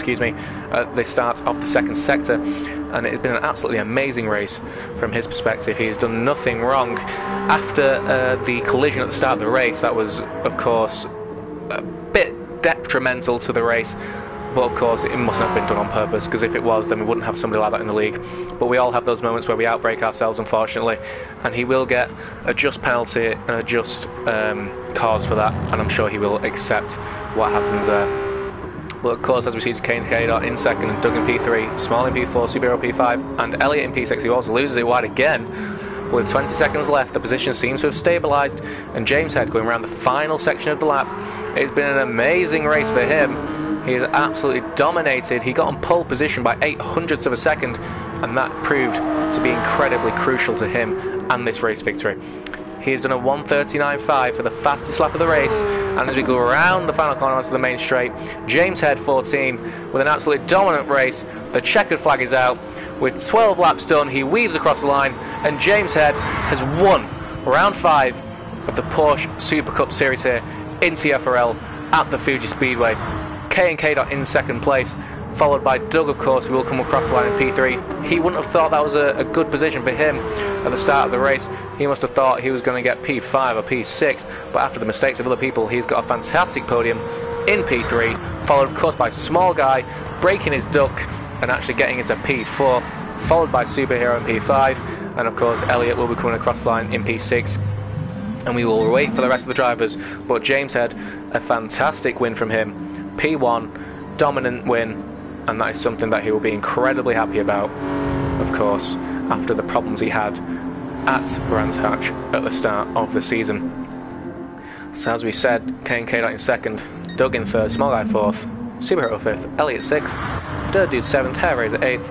the start of the second sector, and it has been an absolutely amazing race from his perspective. He's done nothing wrong. After the collision at the start of the race, that was, of course, a bit detrimental to the race. But of course, it mustn't have been done on purpose, because if it was, then we wouldn't have somebody like that in the league. But we all have those moments where we outbrake ourselves, unfortunately, and he will get a just penalty and a just cause for that, and I'm sure he will accept what happens there. But of course, as we see Kane K-Dot in second, and Doug in P3, Small in P4, Superhero P5, and Elliot in P6, who also loses it wide again. With 20 seconds left, the position seems to have stabilised, and James Head going around the final section of the lap. It's been an amazing race for him. He has absolutely dominated. He got on pole position by 0.08 of a second, and that proved to be incredibly crucial to him and this race victory. He has done a 1:39.5 for the fastest lap of the race, and as we go around the final corner onto the main straight, James Head 14 with an absolutely dominant race. The checkered flag is out. With 12 laps done, he weaves across the line, and James Head has won round 5 of the Porsche Supercup Series here in TFRL at the Fuji Speedway. K&K in second place, followed by Doug, of course, who will come across the line in P3. He wouldn't have thought that was a good position for him at the start of the race. He must have thought he was going to get P5 or P6, but after the mistakes of other people, he's got a fantastic podium in P3, followed, of course, by Small Guy breaking his duck and actually getting into P4, followed by Superhero in P5, and, of course, Elliot will be coming across the line in P6. And we will wait for the rest of the drivers, but James Head, a fantastic win from him. P1, dominant win, and that is something that he will be incredibly happy about, of course, after the problems he had at Brands Hatch at the start of the season. So as we said, K&K in second, Doug in third, Small Guy fourth, Superhero fifth, Elliot sixth, Dirt Dude seventh, Hair Razor eighth,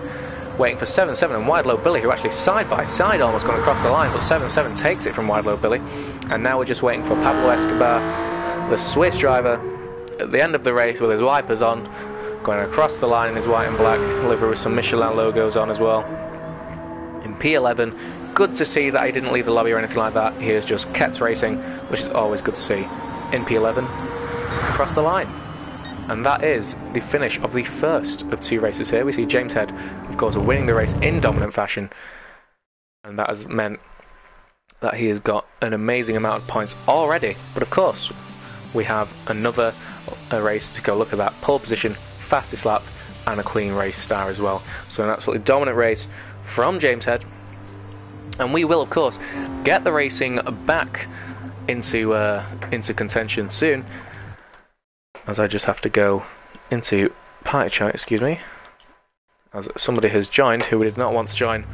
waiting for 7-7 and Wide Low Billy, who actually side by side almost going across the line, but 7-7 takes it from Wide Low Billy, and now we're just waiting for Pablo Escobar, the Swiss driver, at the end of the race with his wipers on, going across the line in his white and black livery with some Michelin logos on as well. In P11, good to see that he didn't leave the lobby or anything like that. He has just kept racing, which is always good to see. In P11, across the line. And that is the finish of the first of 2 races here. We see James Head, of course, winning the race in dominant fashion. And that has meant that he has got an amazing amount of points already. But of course, we have another race to go look at that. Pole position, fastest lap, and a clean race star as well. So an absolutely dominant race from James Head. And we will, of course, get the racing back into contention soon. As I just have to go into party chat, excuse me. As somebody has joined who did not want to join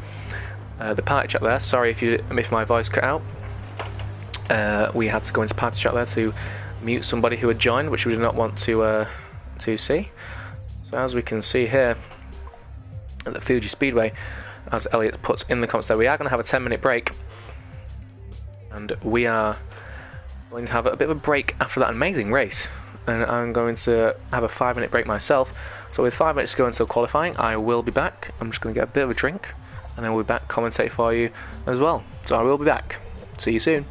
the party chat there. Sorry if my voice cut out. We had to go into party chat there to mute somebody who had joined, which we did not want to see. So as we can see here at the Fuji Speedway, as Elliot puts in the comments there, we are going to have a 10-minute break, and we are going to have a bit of a break after that amazing race, and I'm going to have a 5-minute break myself. So with 5 minutes to go until qualifying, I will be back. I'm just going to get a bit of a drink, and then we'll be back, commentate for you as well. So I will be back. See you soon.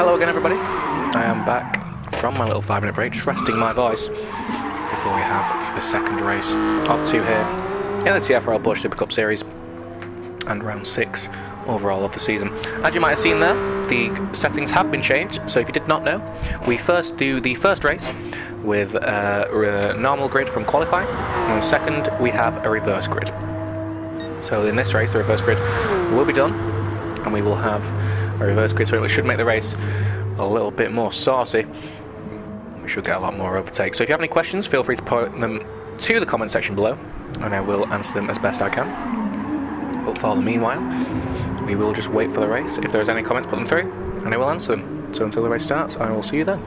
Hello again, everybody. I am back from my little 5-minute break, just resting my voice before we have the second race of two here in the TFRL Porsche Supercup series and round 6 overall of the season. As you might have seen there, the settings have been changed, so if you did not know, we first do the first race with a normal grid from qualifying, and second we have a reverse grid. So in this race, the reverse grid will be done, and we will have a reverse grid, so it should make the race a little bit more saucy. We should get a lot more overtakes. So if you have any questions, feel free to put them to the comment section below, and I will answer them as best I can. But for the meanwhile, we will just wait for the race. If there's any comments, put them through, and I will answer them. So until the race starts, I will see you then.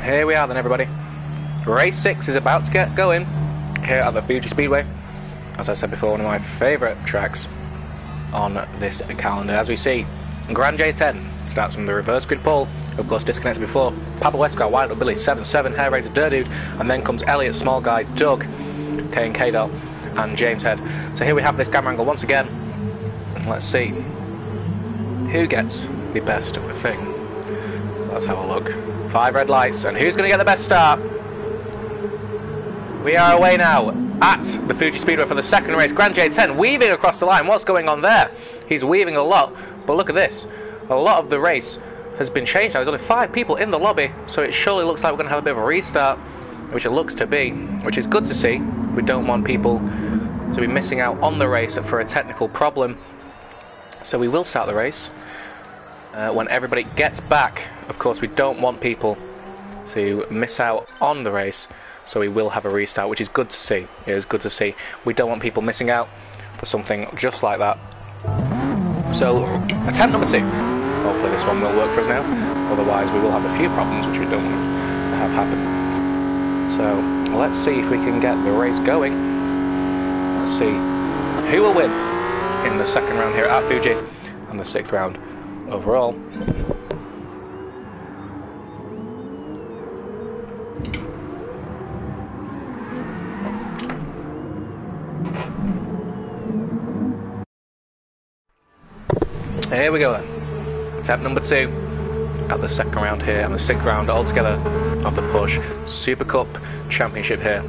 Here we are then, everybody. Race 6 is about to get going here at the Fuji Speedway. As I said before, one of my favourite tracks on this calendar. As we see, Grand J10 starts from the reverse grid pole, of course disconnected before. Pablo Escobar, Wild Billy, 7-7, Hair Raiser, Durdude, and then comes Elliot, Small Guy, Doug, K and K-Dot, and James Head. So here we have this camera angle once again, and let's see who gets the best thing. So let's have a look. 5 red lights, and who's going to get the best start? We are away now at the Fuji Speedway for the second race. Grand J10 weaving across the line. What's going on there? He's weaving a lot, but look at this. A lot of the race has been changed now. There's only 5 people in the lobby, so it surely looks like we're going to have a bit of a restart, which it looks to be, which is good to see. We don't want people to be missing out on the race for a technical problem. So we will start the race when everybody gets back. Of course, we don't want people to miss out on the race, so we will have a restart, which is good to see. It is good to see. We don't want people missing out for something just like that. So, attempt number 2. Hopefully this one will work for us now. Otherwise, we will have a few problems which we don't want to have happen. So, let's see if we can get the race going. Let's see who will win in the second round here at Fuji and the 6th round overall. Here we go then. Attempt number 2 at the second round here and the 6th round altogether of the Porsche Supercup Championship here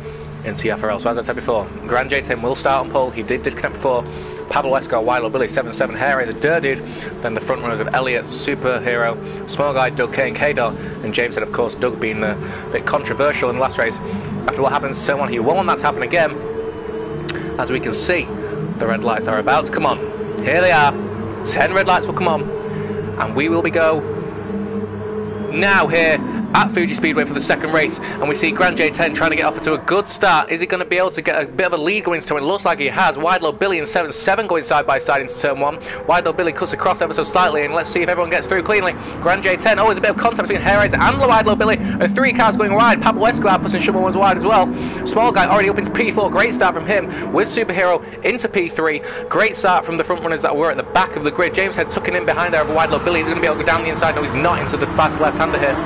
in TFRL. So as I said before, Grand J10 will start on pole. He did disconnect before. Pablo Escobar, Wild Billy, 7-7, Hair Raiser, Durdude, then the front runners of Elliot, Superhero, Small Guy, Doug, K and K-Dot, and James Head, of course, Doug being a bit controversial in the last race after what happened to turn 1. He won't want that to happen again. As we can see, the red lights are about to come on. Here they are. 10 red lights will come on, and we will be go now here at Fuji Speedway for the second race, and we see Grand J10 trying to get off to a good start. Is he going to be able to get a bit of a lead going into turn 1? It looks like he has. Wide Low Billy and 7-7 going side by side into turn 1. Wide Low Billy cuts across ever so slightly, and let's see if everyone gets through cleanly. Grand J10, oh, there's a bit of contact between Hair Raiser and Wide Low Billy. 3 cars going wide. Pablo Escobar pushing Shumble ones wide as well. Small Guy already up into P4. Great start from him with Superhero into P3. Great start from the front runners that were at the back of the grid. James Head tucking in behind there of Wide Low Billy. He's going to be able to go down the inside. No, he's not, into the fast left-hander here.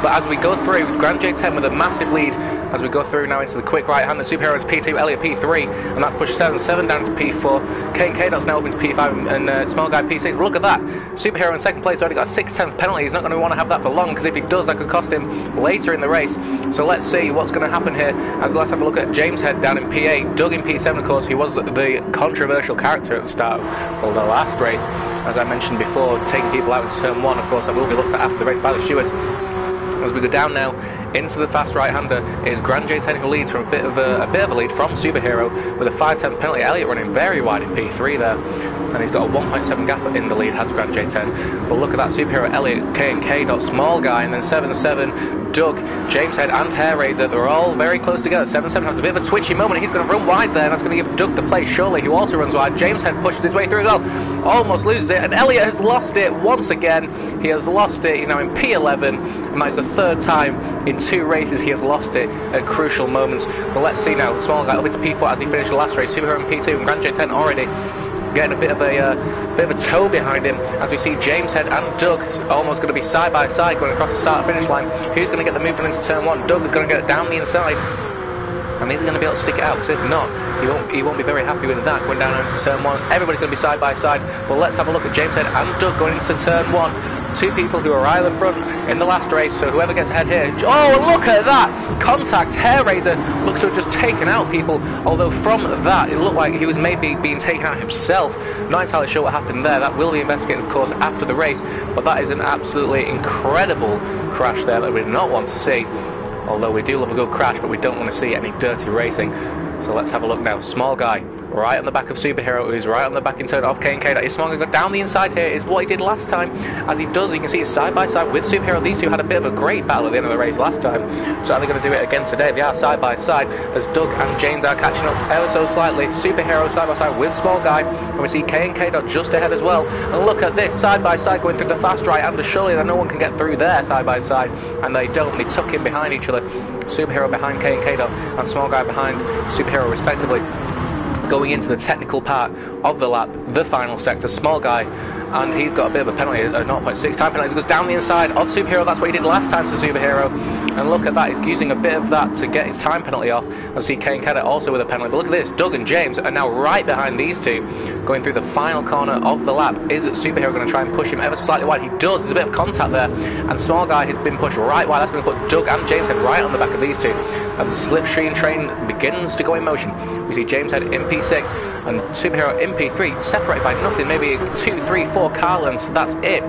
But as we go through, Grand J10 with a massive lead as we go through now into the quick right-hand. The Superhero is P2, Elliot P3, and that's pushed 7 down to P4. K&K.'s now up into P5, and Small Guy P6. But look at that. Superhero in second place already got a 6/10 penalty. He's not going to want to have that for long, because if he does, that could cost him later in the race. So let's see what's going to happen here. As let's have a look at James Head down in P8, Doug in P7, of course, who was the controversial character at the start of the last race. As I mentioned before, taking people out in turn 1, of course, that will be looked at after the race by the stewards. As we go down now into the fast right-hander is Grand J10, who leads from a bit of a lead from Superhero with a 5/10 penalty. Elliot running very wide in P3 there, and he's got a 1.7 gap in the lead, has Grand J10. But look at that, Superhero, Elliot, K&K, Small Guy, and then 7-7, Doug, James Head, and Hair Razor. They're all very close together. 7-7 has a bit of a twitchy moment. He's going to run wide there, and that's going to give Doug the place, surely, who also runs wide. James Head pushes his way through as well, almost loses it, and Elliot has lost it once again. He has lost it. He's now in P11, and that is the third time in 2 races he has lost it at crucial moments. But let's see now. Small Guy up into P4 as he finished the last race. Superhero in P2 and Grand J10 already getting a bit of a toe behind him, as we see James Head and Doug almost going to be side by side going across the start finish line. Who's going to get the move done into turn 1? Doug is going to get it down the inside, and he's going to be able to stick it out, because if not, he won't be very happy with that going down into turn 1. Everybody's going to be side by side. But let's have a look at James Head and Doug going into turn 1. 2 people who are either front in the last race, so whoever gets ahead here. Oh, look at that! Contact. Hair Razor looks to have just taken out people, although from that it looked like he was maybe being taken out himself. Not entirely sure what happened there. That will be investigated, of course, after the race, but that is an absolutely incredible crash there that we do not want to see. Although we do love a good crash, but we don't want to see any dirty racing. So let's have a look now. Small Guy, right on the back of Superhero, who's right on the back in turn of K&K. That is Small Guy go down the inside here, is what he did last time. As he does, you can see he's side by side with Superhero. These two had a bit of a great battle at the end of the race last time. So are they going to do it again today? They are side by side, as Doug and James are catching up ever so slightly. Superhero side by side with Small Guy, and we see K&K just ahead as well. And look at this, side by side going through the fast right, and surely that no one can get through there side by side, and they don't. They tuck in behind each other. Superhero behind K&K and Small Guy behind Superhero respectively. Going into the technical part of the lap, the final sector, Small Guy, and he's got a bit of a penalty, a 0.6 time penalty. He goes down the inside of Superhero. That's what he did last time to Superhero, and look at that, he's using a bit of that to get his time penalty off. I see K&K also with a penalty, but look at this, Doug and James are now right behind these two. Going through the final corner of the lap, is Superhero going to try and push him ever so slightly wide? He does. There's a bit of contact there, and Small Guy has been pushed right wide. That's going to put Doug and James Head right on the back of these two. As the slipstream train begins to go in motion, we see James Head in P6 and Superhero in P3, separated by nothing, maybe 2, 3, 4 car lengths. That's it.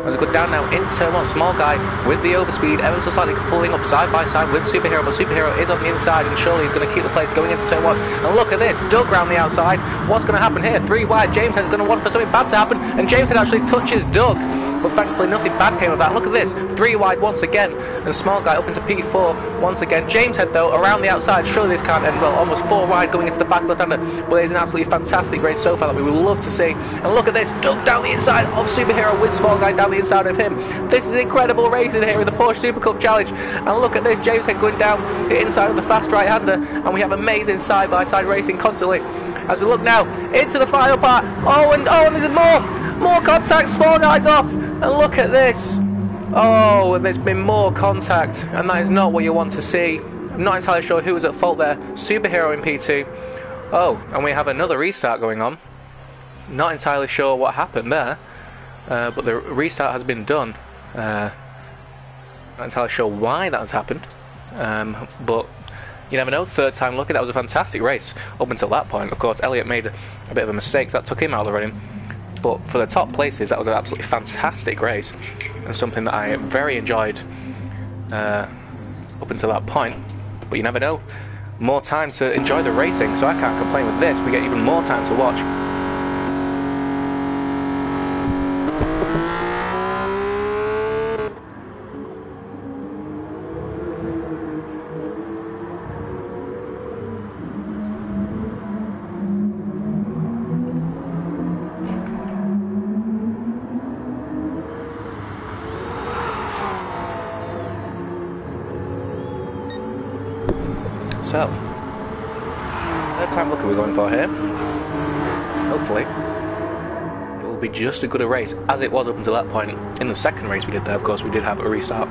As we go down now into turn 1, Small Guy with the overspeed, ever so slightly pulling up side by side with Superhero, but Superhero is on the inside, and surely he's going to keep the place going into turn 1. And look at this, Doug round the outside. What's going to happen here? 3 wide. James Head's going to want for something bad to happen, and James Head actually touches Doug, but thankfully nothing bad came of that. Look at this, 3 wide once again, and Small Guy up into P4 once again. James Head though around the outside. Surely this can't end well. Almost 4 wide going into the fast left-hander, but it's an absolutely fantastic race so far that we would love to see. And look at this, Doug down the inside of Superhero with Small Guy down the inside of him. This is incredible racing here in the Porsche Supercup Challenge. And look at this, James Head going down the inside of the fast right-hander, and we have amazing side-by-side racing constantly. As we look now into the final part, and there's more contact. Small Guy's off, and look at this. Oh, and there's been more contact, and that is not what you want to see. I'm not entirely sure who was at fault there. Superhero in P2. Oh, and we have another restart going on. Not entirely sure what happened there, but the restart has been done. Not entirely sure why that has happened, but you never know. Third time lucky. That was a fantastic race up until that point. Of course, Elliot made a bit of a mistake, so that took him out of the running. But for the top places, that was an absolutely fantastic race, and something that I very enjoyed up until that point. But you never know. More time to enjoy the racing, so I can't complain with this. We get even more time to watch. So, third time lucky we're going for here. Hopefully, it will be just as good a race as it was up until that point. In the second race we did there, of course, we did have a restart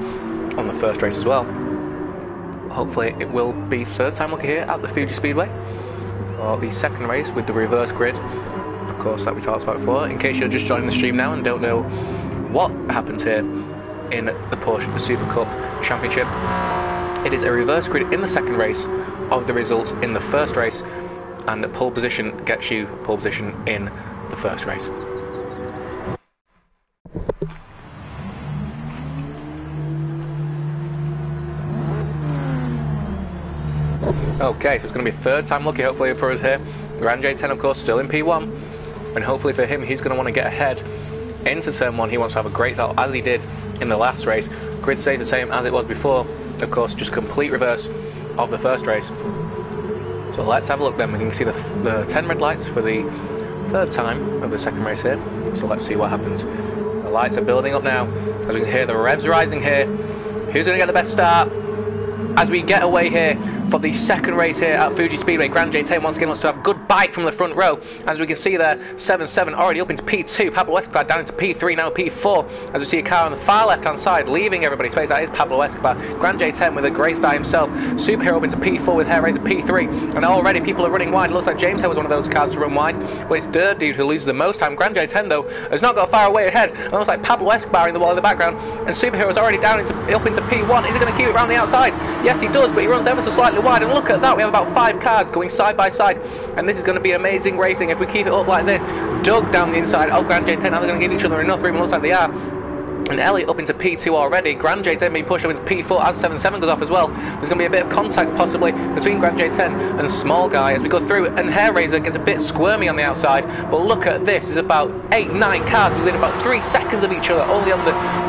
on the first race as well. Hopefully it will be third time lucky here at the Fuji Speedway, or the second race with the reverse grid, of course, that we talked about before. In case you're just joining the stream now and don't know what happens here in the Porsche Supercup Championship, it is a reverse grid in the second race of the results in the first race, and pole position gets you pole position in the first race. Okay, so it's going to be third time lucky hopefully for us here. Grand J10 of course still in P1, and hopefully for him he's going to want to get ahead into turn 1. He wants to have a great start as he did in the last race. Grid stays the same as it was before, of course, just complete reverse of the first race. So let's have a look then. We can see the 10 red lights for the third time of the second race here. So let's see what happens. The lights are building up now. As we can hear the revs rising here. Who's going to get the best start? As we get away here for the second race here at Fuji Speedway, Grand J10 once again wants to have a good bite from the front row. As we can see there, 7-7 already up into P2, Pablo Escobar down into P3, now P4, as we see a car on the far left-hand side, leaving everybody's space. That is Pablo Escobar. Grand J10 with a great start himself. Superhero up into P4 with Hair Razor P3, and already people are running wide. It looks like James Hair was one of those cars to run wide, but it's Dirt Dude who loses the most time. Grand J10, though, has not got far away ahead. It looks like Pablo Escobar in the wall in the background, and Superhero's already down up into P1. Is he going to keep it around the outside? Yes, he does, but he runs ever so slightly wide, and look at that, we have about 5 cars going side by side, and this is going to be amazing racing if we keep it up like this. Doug down the inside of Grand J10, now they're going to give each other enough room, it looks like they are. And Elliot up into P2 already. Grand J10 being pushed up into P4 as 7-7 goes off as well. There's going to be a bit of contact possibly between Grand J10 and Small Guy as we go through, and Hair Razor gets a bit squirmy on the outside. But look at this, there's about 8-9 cars within about 3 seconds of each other, only on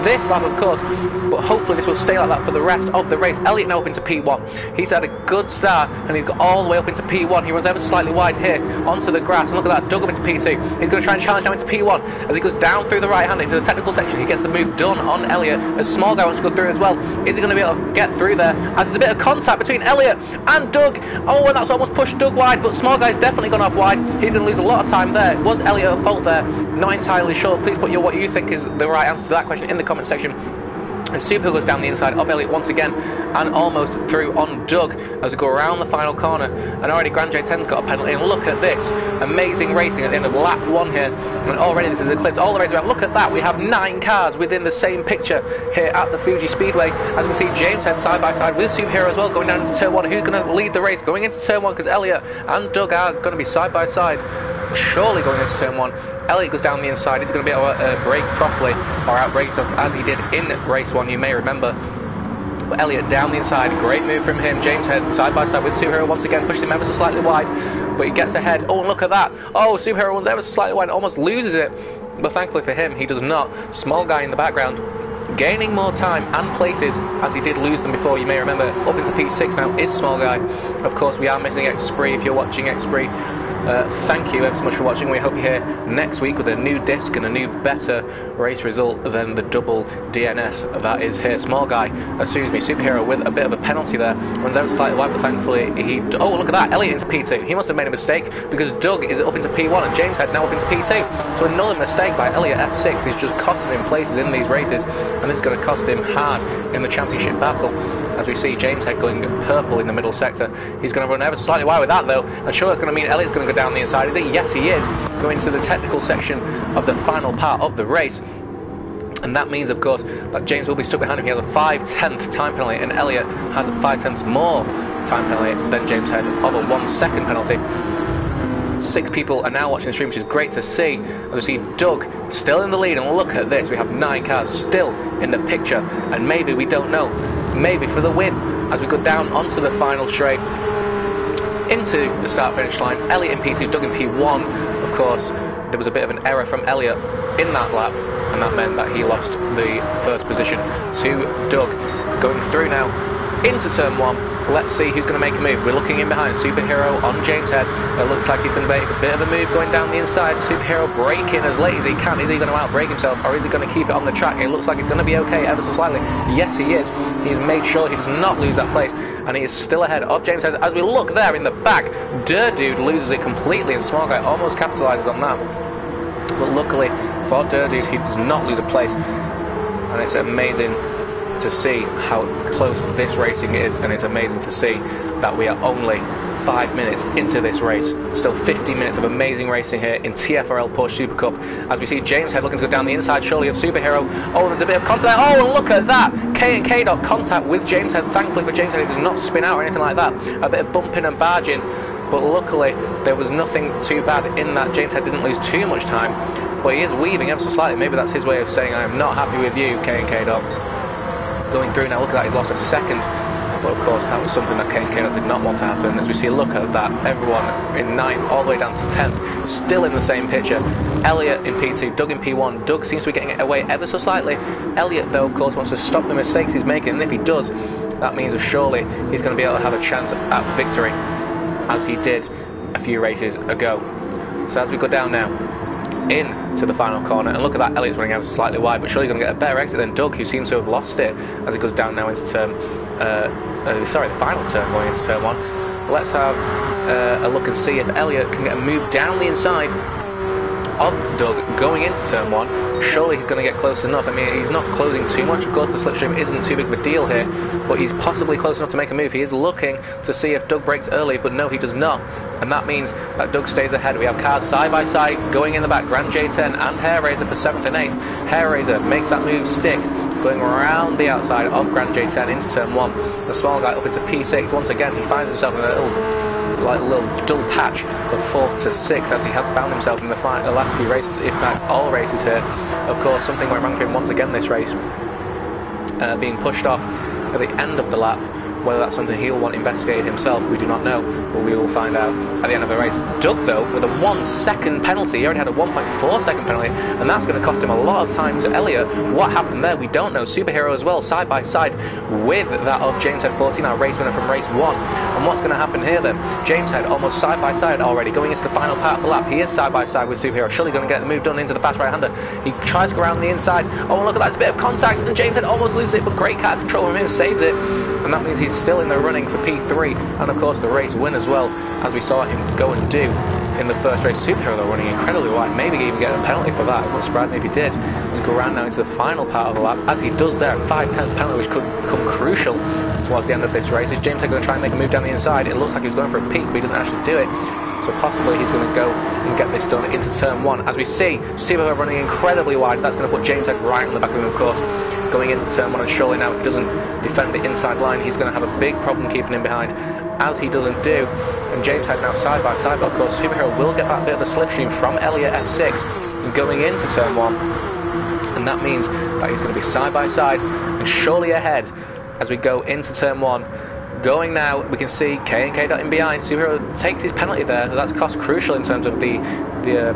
this lap of course, but hopefully this will stay like that for the rest of the race. Elliot now up into P1. He's had a good start and he's got all the way up into P1. He runs ever so slightly wide here onto the grass, and look at that, Doug up into P2. He's going to try and challenge now into P1 as he goes down through the right hand into the technical section. He gets the move done on Elliot as Small Guy wants to go through as well. Is he going to be able to get through there as there's a bit of contact between Elliot and Doug? Oh, and that's almost pushed Doug wide, but Small Guy's definitely gone off wide. He's going to lose a lot of time there. Was Elliot at fault there? Not entirely sure. Please put what you think is the right answer to that question in the comment section. And Super goes down the inside of Elliot once again and almost through on Doug as we go around the final corner, and already Grand J10's got a penalty, and look at this amazing racing at the end of lap 1 here, and already this is eclipsed all the way around. Look at that, we have 9 cars within the same picture here at the Fuji Speedway as we see James Head side by side with Superhero as well going down into turn 1. Who's going to lead the race going into turn 1, because Elliot and Doug are going to be side by side surely going into turn 1. Elliot goes down the inside. He's going to be able to brake properly or outbrake himself as he did in race 1, you may remember. But Elliot down the inside, great move from him. James Head side by side with Superhero once again, pushed him ever so slightly wide, but he gets ahead. Oh, and look at that. Oh, Superhero runs ever so slightly wide, almost loses it, but thankfully for him, he does not. Small Guy in the background, gaining more time and places as he did lose them before, you may remember. Up into P6 now is Small Guy. Of course, we are missing X-Spree. If you're watching X-Spree, thank you ever so much for watching. We hope you're here next week with a new disc and a new better race result than the double DNS that is here. Small Guy, Superhero with a bit of a penalty there, runs out slightly wide, but thankfully he... Oh, look at that, Elliot into P2. He must have made a mistake because Doug is up into P1 and James Head now up into P2. So another mistake by Elliot F6 is just costing him places in these races, and this is going to cost him hard in the championship battle. As we see James Head going purple in the middle sector. He's going to run ever so slightly wide with that though, and sure that's going to mean Elliot's going to go down the inside, is he? Yes, he is, going to the technical section of the final part of the race. And that means, of course, that James will be stuck behind him. He has a 5/10 time penalty, and Elliot has a 5/10 more time penalty than James Head of a 1 second penalty. 6 people are now watching the stream, which is great to see. As we see Doug still in the lead, and look at this, we have 9 cars still in the picture, and maybe, we don't know, maybe for the win as we go down onto the final straight into the start-finish line. Elliot in P2, Doug in P1. Of course, there was a bit of an error from Elliot in that lap, and that meant that he lost the first position to Doug. Going through now into turn 1. Let's see who's going to make a move. We're looking in behind. Superhero on James Head. It looks like he's going to make a bit of a move going down the inside. Superhero braking as late as he can. Is he going to outbrake himself, or is he going to keep it on the track? It looks like he's going to be okay ever so slightly. Yes, he is. He's made sure he does not lose that place, and he is still ahead of James Head. As we look there in the back, Dirt Dude loses it completely, and Small Guy almost capitalises on that. But luckily for Dirt Dude, he does not lose a place, and it's amazing to see how close this racing is, and it's amazing to see that we are only 5 minutes into this race. Still 15 minutes of amazing racing here in TFRL Porsche Supercup, as we see James Head looking to go down the inside surely of Superhero. Oh, there's a bit of contact. Oh, and look at that! K&K dot contact with James Head. Thankfully for James Head, he does not spin out or anything like that. A bit of bumping and barging, but luckily there was nothing too bad in that. James Head didn't lose too much time, but he is weaving ever so slightly. Maybe that's his way of saying, I am not happy with you, K&K dot. Going through now, look at that, he's lost a second. But of course, that was something that K&K did not want to happen. As we see, look at that, everyone in 9th all the way down to 10th, still in the same picture. Elliott in P2, Doug in P1. Doug seems to be getting it away ever so slightly. Elliott, though, of course, wants to stop the mistakes he's making, and if he does, that means that surely he's going to be able to have a chance at victory, as he did a few races ago. So as we go down now, into the final corner, and look at that, Elliott's running out slightly wide, but surely going to get a better exit than Doug, who seems to have lost it as he goes down now into the final turn going into turn 1. Let's have a look and see if Elliott can get a move down the inside of Doug going into turn 1. Surely he's going to get close enough. I mean, he's not closing too much. Of course, the slipstream isn't too big of a deal here, but he's possibly close enough to make a move. He is looking to see if Doug breaks early, but no, he does not. And that means that Doug stays ahead. We have cars side by side going in the back. Grand J10 and Hair Raiser for 7th and 8th. Hair Raiser makes that move stick, going around the outside of Grand J10 into turn 1. The small guy up into P6. Once again, he finds himself in a little dull patch of 4th to 6th, as he has found himself in the last few races, in fact all races here. Of course, something went wrong for him once again this race, being pushed off at the end of the lap. Whether that's something he'll want investigated himself, we do not know, but we will find out at the end of the race. Doug, though, with a 1 second penalty. He already had a 1.4 second penalty, and that's going to cost him a lot of time to Elliott. What happened there, we don't know. Superhero as well, side by side with that of James Head 14, our race winner from race 1. And what's going to happen here then? James Head almost side by side already, going into the final part of the lap. He is side by side with Superhero. Surely he's going to get the move done into the fast right-hander. He tries to go around the inside. Oh, look at that, it's a bit of contact, and James Head almost loses it, but great cat control from him, saves it. And that means he's still in the running for P3, and of course the race win as well, as we saw him go and do in the first race. Superhero, though, running incredibly wide, maybe even getting a penalty for that. It wouldn't surprise me if he did. Let's go around now into the final part of the lap, as he does there, 5/10 penalty, which could become crucial towards the end of this race. Is James Head going to try and make a move down the inside? It looks like he's going for a peak, but he doesn't actually do it. So possibly he's going to go and get this done into turn 1. As we see, Superhero running incredibly wide. That's going to put James Head right on the back of him, of course, going into turn 1. And surely now, if he doesn't defend the inside line, he's going to have a big problem keeping him behind, as he doesn't do. And James Head now side by side, but of course Superhero will get that bit of the slipstream from Elliott F6 and going into turn 1. And that means that he's going to be side by side and surely ahead as we go into turn 1. Going now, we can see K&K in behind. Superhero takes his penalty there. That's cost crucial in terms of the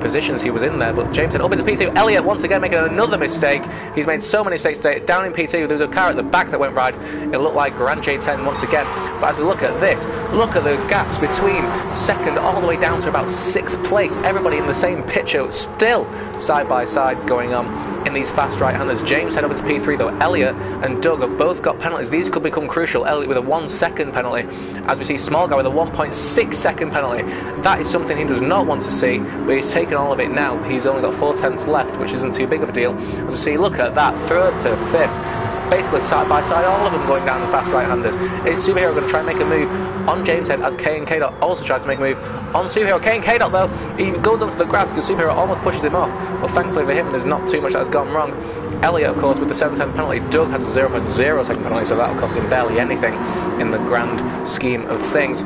positions he was in there. But James Head up into P2. Elliott once again making another mistake. He's made so many mistakes today. Down in P2, there was a car at the back that went right. It looked like Grand J10 once again. But as we look at this, look at the gaps between 2nd all the way down to about 6th place. Everybody in the same picture, still side by sides going on in these fast right-handers. James Head up into P3 though. Elliott and Doug have both got penalties. These could become crucial. Elliott with a 1 second penalty, as we see Small Guy with a 1.6 second penalty. That is something he does not want to see, but he's taken all of it now. He's only got 4/10 left, which isn't too big of a deal. As we see, look at that, 3rd to 5th, basically side by side, all of them going down the fast right-handers. Is Superhero going to try and make a move on James Head, as K&K also tries to make a move on Superhero? K&K though, he goes onto the grass because Superhero almost pushes him off, but thankfully for him there's not too much that has gone wrong. Elliott, of course, with the 7/10 penalty. Doug has a 0.0 second penalty, so that'll cost him barely anything in the grand scheme of things.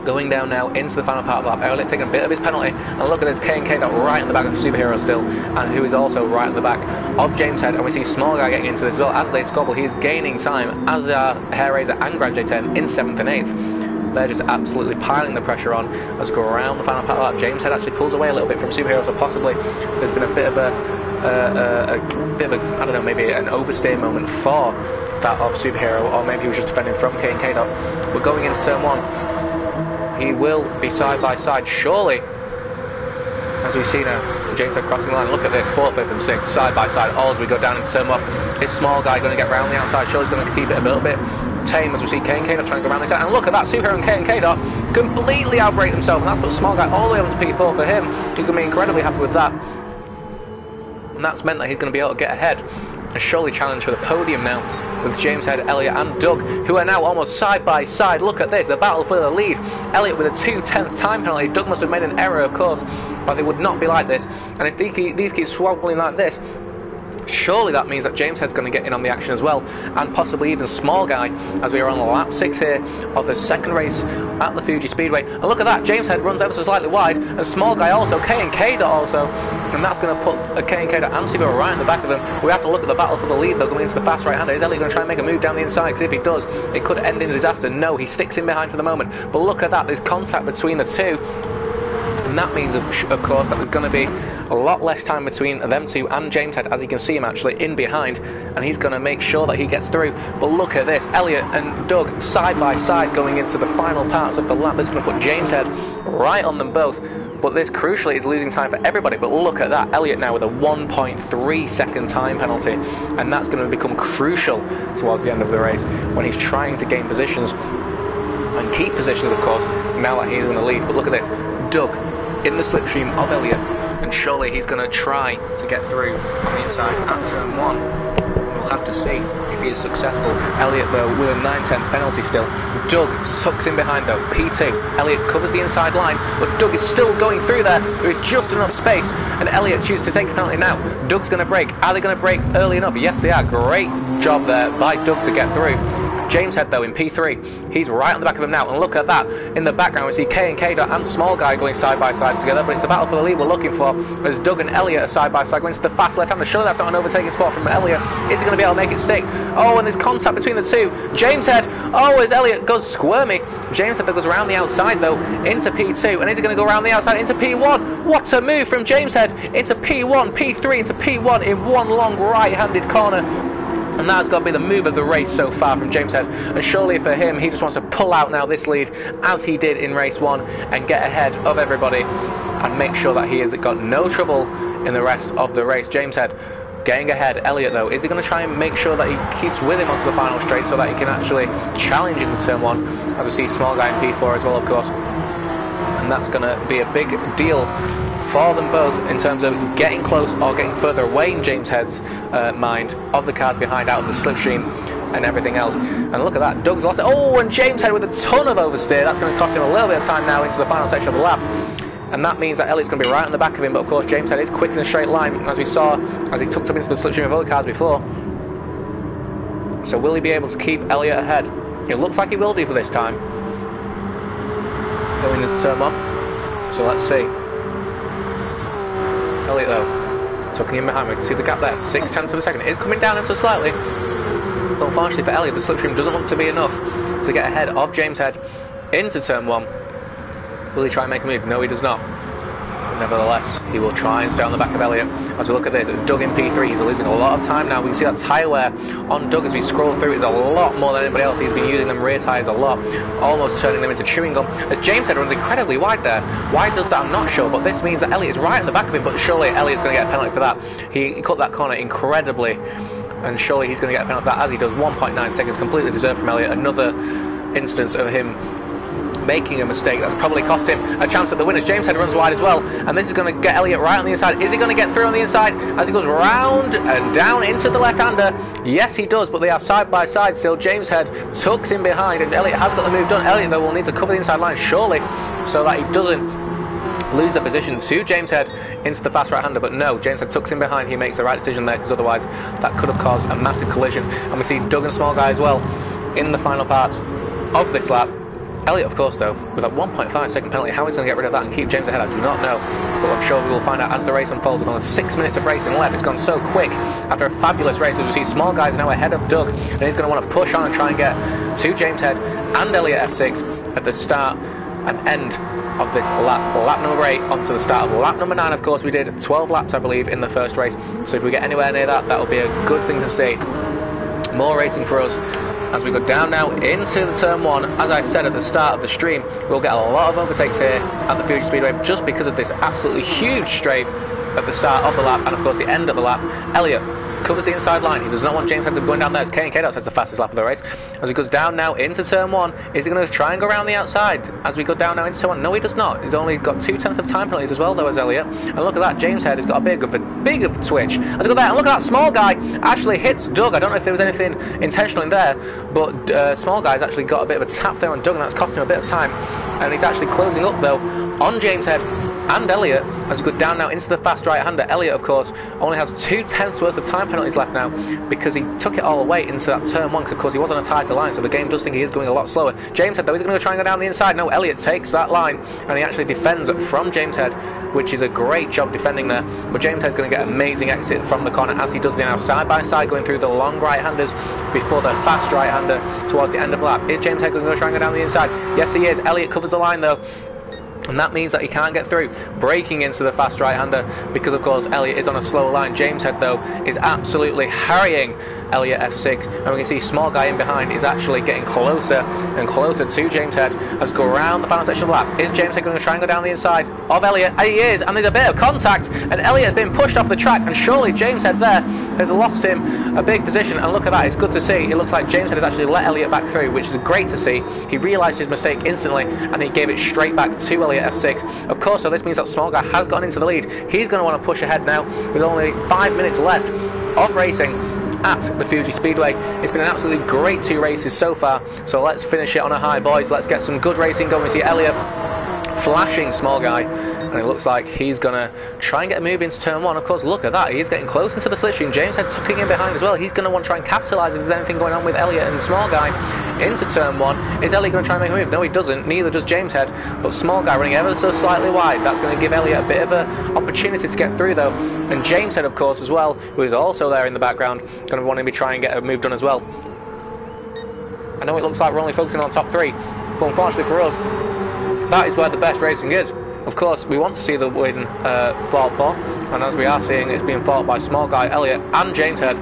Going down now into the final part of the lap, Elliott taking a bit of his penalty, and look at this, K&K right in the back of Superhero still, and who is also right at the back of James Head. And we see Small Guy getting into this as well. As they squabble, he is gaining time, as are Hair Raiser and Grand J10 in 7th and 8th. They're just absolutely piling the pressure on as we go around the final part of the lap. James Head actually pulls away a little bit from Superhero, so possibly there's been a bit of I don't know, maybe an overstay moment for that of Superhero, or maybe he was just defending from K&K. But going into turn 1, he will be side by side, surely, as we see now, James Head crossing the line. Look at this, 4th, 5th and 6th, side by side, all as we go down into turn 1. Is Small Guy going to get round the outside? Surely he's going to keep it a little bit tame, as we see K&K trying to go around the outside. And look at that, Superhero and K&K completely outbrake themselves, and that's put Small Guy all the way up to P4 for him. He's going to be incredibly happy with that. And that's meant that he's going to be able to get ahead and surely challenge for the podium now with James Head, Elliott and Doug, who are now almost side by side. Look at this, the battle for the lead. Elliott with a 2/10 time penalty. Doug must have made an error, of course, or they would not be like this. And if these keep swabbling like this, surely that means that James Head's going to get in on the action as well, and possibly even Small Guy, as we are on lap 6 here of the second race at the Fuji Speedway. And look at that, James Head runs ever so slightly wide, and Small Guy also, K&K also, and that's going to put a K&K and Sibo right in the back of them. We have to look at the battle for the lead though, going into the fast right-hander. Is Elliott going to try and make a move down the inside? Because if he does, it could end in disaster. No, he sticks in behind for the moment. But look at that, there's contact between the two. And that means, of course, that there's going to be a lot less time between them two and James Head, as you can see him actually in behind, and he's going to make sure that he gets through. But look at this, Elliott and Doug side by side going into the final parts of the lap. This is going to put James Head right on them both, but this crucially is losing time for everybody. But look at that, Elliott now with a 1.3 second time penalty, and that's going to become crucial towards the end of the race when he's trying to gain positions and keep positions, of course, now that he's in the lead. But look at this, Doug in the slipstream of Elliott, and surely he's going to try to get through on the inside at turn 1. We'll have to see if he is successful. Elliott though with a 9/10 penalty still. Doug sucks in behind though, P2. Elliott covers the inside line, but Doug is still going through there. There is just enough space, and Elliott chooses to take the penalty now. Doug's going to brake. Are they going to brake early enough? Yes they are. Great job there by Doug to get through. James Head though in P3, he's right on the back of him now, and look at that, in the background we see K&K and Small Guy going side by side together, but it's the battle for the lead we're looking for, as Doug and Elliott are side by side going to the fast left-hander. Surely that's not an overtaking spot from Elliott. Is he going to be able to make it stick? Oh, and there's contact between the two. James Head, oh, as Elliott goes squirmy. James Head that goes around the outside though into P2, and is he going to go around the outside into P1? What a move from James Head into P1, P3 into P1 in one long right-handed corner. And that's got to be the move of the race so far from James Head. And surely for him, he just wants to pull out now this lead, as he did in race 1, and get ahead of everybody and make sure that he has got no trouble in the rest of the race. James Head getting ahead. Elliott though, is he going to try and make sure that he keeps with him onto the final straight so that he can actually challenge into turn 1, as we see Small Guy in P4 as well, of course. And that's going to be a big deal for them both in terms of getting close or getting further away in James Head's mind of the cars behind, out of the slipstream and everything else. And look at that, Doug's lost it. Oh, and James Head with a ton of oversteer. That's going to cost him a little bit of time now into the final section of the lap. And that means that Elliott's going to be right on the back of him, but of course James Head is quick in a straight line, as we saw as he tucked up into the slipstream of other cars before. So will he be able to keep Elliott ahead? It looks like he will do for this time. Going into turn 1. So let's see. Elliott though, tucking in behind, we can see the gap there, 0.6 of a second. It is coming down ever so slightly, but unfortunately for Elliott, the slipstream doesn't look to be enough to get ahead of James Head into turn 1. Will he try and make a move? No, he does not. But nevertheless, he will try and stay on the back of Elliott. As we look at this, Doug in P3, he's losing a lot of time now. We can see that tyre wear on Doug as we scroll through is a lot more than anybody else. He's been using them rear tyres a lot, almost turning them into chewing gum. As James Head runs incredibly wide there. Why does that? I'm not sure, but this means that Elliott is right on the back of him, but surely Elliott's going to get a penalty for that. He cut that corner incredibly, and surely he's going to get a penalty for that, as he does. 1.9 seconds, completely deserved from Elliott. Another instance of him making a mistake that's probably cost him a chance at the winners. James Head runs wide as well, and this is going to get Elliott right on the inside. Is he going to get through on the inside as he goes round and down into the left-hander? Yes, he does, but they are side by side still. James Head tucks in behind, and Elliott has got the move done. Elliott, though, will need to cover the inside line, surely, so that he doesn't lose the position to James Head into the fast right-hander. But no, James Head tucks in behind. He makes the right decision there, because otherwise that could have caused a massive collision. And we see Doug and Small Guy as well in the final part of this lap. Elliott, of course, though, with that 1.5 second penalty, how he's going to get rid of that and keep James ahead, I do not know. But I'm sure we will find out as the race unfolds. We've gone 6 minutes of racing left. It's gone so quick after a fabulous race. As we see, Small Guy's now ahead of Doug, and he's going to want to push on and try and get to James Head and Elliott F6 at the start and end of this lap number 8 onto the start of lap number 9. Of course, we did 12 laps, I believe, in the first race. So if we get anywhere near that, that will be a good thing to see. More racing for us as we go down now into the turn 1. As I said at the start of the stream, we'll get a lot of overtakes here at the Fuji Speedway just because of this absolutely huge straight at the start of the lap and of course the end of the lap. Elliott covers the inside line. He does not want James Head to be going down there. It's K&K that has the fastest lap of the race. As he goes down now into turn 1, is he going to try and go around the outside as we go down now into turn 1? No, he does not. He's only got 2/10 of time penalties as well, though, as Elliott. And look at that, James Head has got a big of a twitch. As we go there, and look at that small guy actually hits Doug. I don't know if there was anything intentional in there, but small guy's actually got a bit of a tap there on Doug, and that's cost him a bit of time. And he's actually closing up, though, on James Head and Elliott as we go down now into the fast right-hander. Elliott, of course, only has 2/10 worth of time penalties left now because he took it all away into that turn 1 because, of course, he was on a tighter line, so the game does think he is going a lot slower. James Head, though, he's going to try and go down the inside. No, Elliott takes that line and he actually defends from James Head, which is a great job defending there. But James Head's going to get an amazing exit from the corner as he does now side by side going through the long right-handers before the fast right-hander towards the end of the lap. Is James Head going to try and go down the inside? Yes, he is. Elliott covers the line, though. And that means that he can't get through, breaking into the fast right-hander because, of course, Elliott is on a slow line. James Head, though, is absolutely harrying Elliott F6. And we can see small guy in behind is actually getting closer and closer to James Head as we go around the final section of the lap. Is James Head going to try and go down the inside of Elliott? And he is, and there's a bit of contact, and Elliott has been pushed off the track, and surely James Head there has lost him a big position. And look at that, it's good to see. It looks like James Head has actually let Elliott back through, which is great to see. He realised his mistake instantly, and he gave it straight back to Elliott F6. Of course, so this means that small guy has gotten into the lead. He's going to want to push ahead now with only 5 minutes left of racing at the Fuji Speedway. It's been an absolutely great 2 races so far, so let's finish it on a high, boys. Let's get some good racing going. We see Elliott flashing small guy, and it looks like he's going to try and get a move into turn 1. Of course, look at that, he's getting close into the slipstream. James Head tucking in behind as well. He's going to want to try and capitalise if there's anything going on with Elliott and small guy into turn 1. Is Elliott going to try and make a move? No, he doesn't. Neither does James Head, but small guy running ever so slightly wide. That's going to give Elliott a bit of an opportunity to get through, though. And James Head, of course, as well, who is also there in the background, going to want to try and get a move done as well. I know it looks like we're only focusing on top 3, but unfortunately for us, that is where the best racing is. Of course, we want to see the win fought for, and as we are seeing, it's being fought by small guy Elliott and James Head.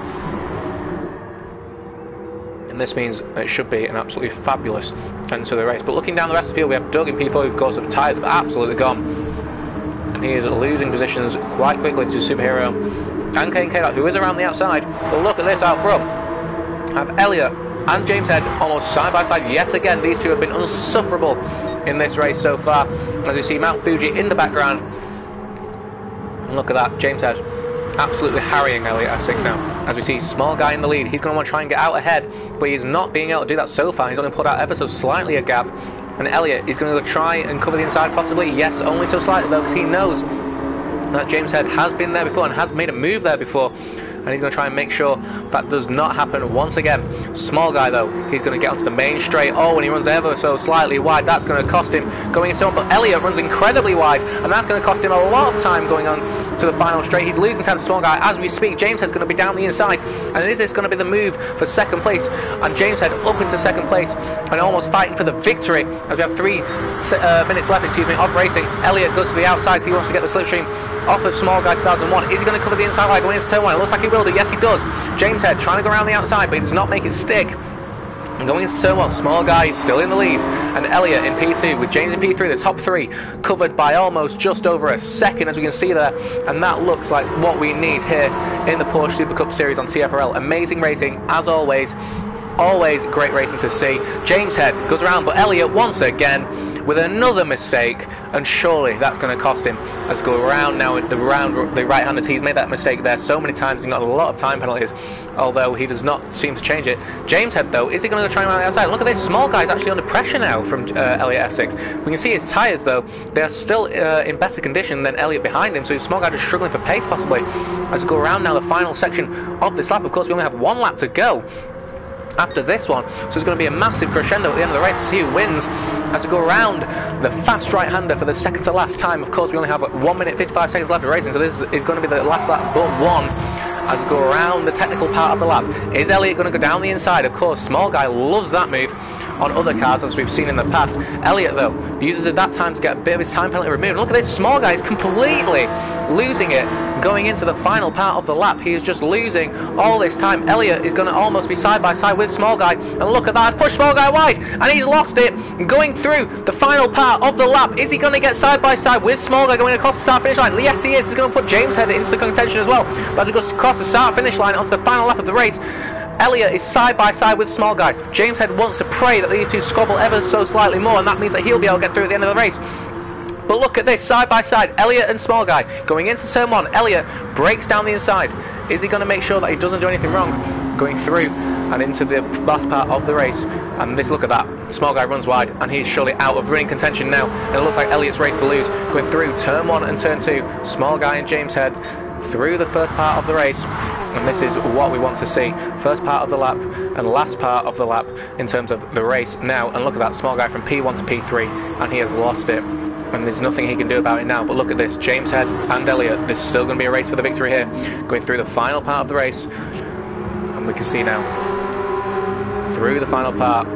And this means it should be an absolutely fabulous end to the race. But looking down the rest of the field, we have Doug in P4, who, of course, the tyres have absolutely gone. And he is losing positions quite quickly to Superhero and K&K, who is around the outside. But look at this out front. Have Elliott and James Head almost side by side yet again. These two have been unsufferable in this race so far. And as you see Mount Fuji in the background, and look at that, James Head absolutely harrying Elliott F6 now. As we see small guy in the lead, he's going to want to try and get out ahead, but he's not being able to do that so far. He's only pulled out ever so slightly a gap. And Elliott is going to go try and cover the inside possibly. Yes, only so slightly though, because he knows that James Head has been there before and has made a move there before. And he's going to try and make sure that does not happen once again. Small guy, though, he's going to get onto the main straight. Oh, and he runs ever so slightly wide. That's going to cost him going into one. But Elliott runs incredibly wide, and that's going to cost him a lot of time going on to the final straight. He's losing time to small guy as we speak. James Head's going to be down the inside, and is this going to be the move for second place? And James Head up into second place and almost fighting for the victory as we have 3 minutes left, of racing. Elliott goes to the outside because he wants to get the slipstream off of small guy 2001. Is he going to cover the inside line going into turn 1? It looks like he will do. Yes, he does. James Head trying to go around the outside, but he does not make it stick. And going into turn 1, small guy is still in the lead, and Elliott in P2 with James in P3, the top 3 covered by almost just over a second, as we can see there. And that looks like what we need here in the Porsche Supercup series on TFRL. Amazing racing as always. Always great racing to see. James Head goes around, but Elliott once again with another mistake, and surely that's going to cost him. Let's go around now with the right-handers. He's made that mistake there so many times and got a lot of time penalties, although he does not seem to change it. James Head, though, is he going to go try and run the outside? Look at this, small guy's actually under pressure now from Elliott F6. We can see his tyres, though, they are still in better condition than Elliott behind him, so his small guy just struggling for pace possibly. As we go around now the final section of this lap, of course we only have 1 lap to go after this one, so it's going to be a massive crescendo at the end of the race to see who wins. As we go around the fast right-hander for the second to last time, of course we only have 1 minute 55 seconds left of racing, so this is going to be the last lap but 1. As we go around the technical part of the lap, is Elliott going to go down the inside? Of course, small guy loves that move on other cars as we've seen in the past. Elliott, though, uses it that time to get a bit of his time penalty removed. And look at this, small guy is completely losing it, going into the final part of the lap. He is just losing all this time. Elliott is going to almost be side by side with Small Guy, and look at that, it's pushed Small Guy wide, and he's lost it. Going through the final part of the lap, is he going to get side by side with Small Guy going across the start finish line? Yes, he is. He's going to put James Head into the contention as well. But as he goes across the start finish line onto the final lap of the race, Elliott is side by side with Small Guy. James Head wants to pray that these two squabble ever so slightly more, and that means that he'll be able to get through at the end of the race. But look at this, side by side, Elliott and Small Guy going into turn 1. Elliott breaks down the inside. Is he going to make sure that he doesn't do anything wrong? Going through and into the last part of the race. And this, look at that, Small Guy runs wide, and he's surely out of running contention now. And it looks like Elliott's race to lose. Going through turn 1 and turn 2, Small Guy and James Head through the first part of the race, and this is what we want to see. First part of the lap and last part of the lap in terms of the race now. And look at that, Small Guy from P1 to P3, and he has lost it, and there's nothing he can do about it now. But look at this, James Head and Elliott, there's still going to be a race for the victory here. Going through the final part of the race, and we can see now through the final part,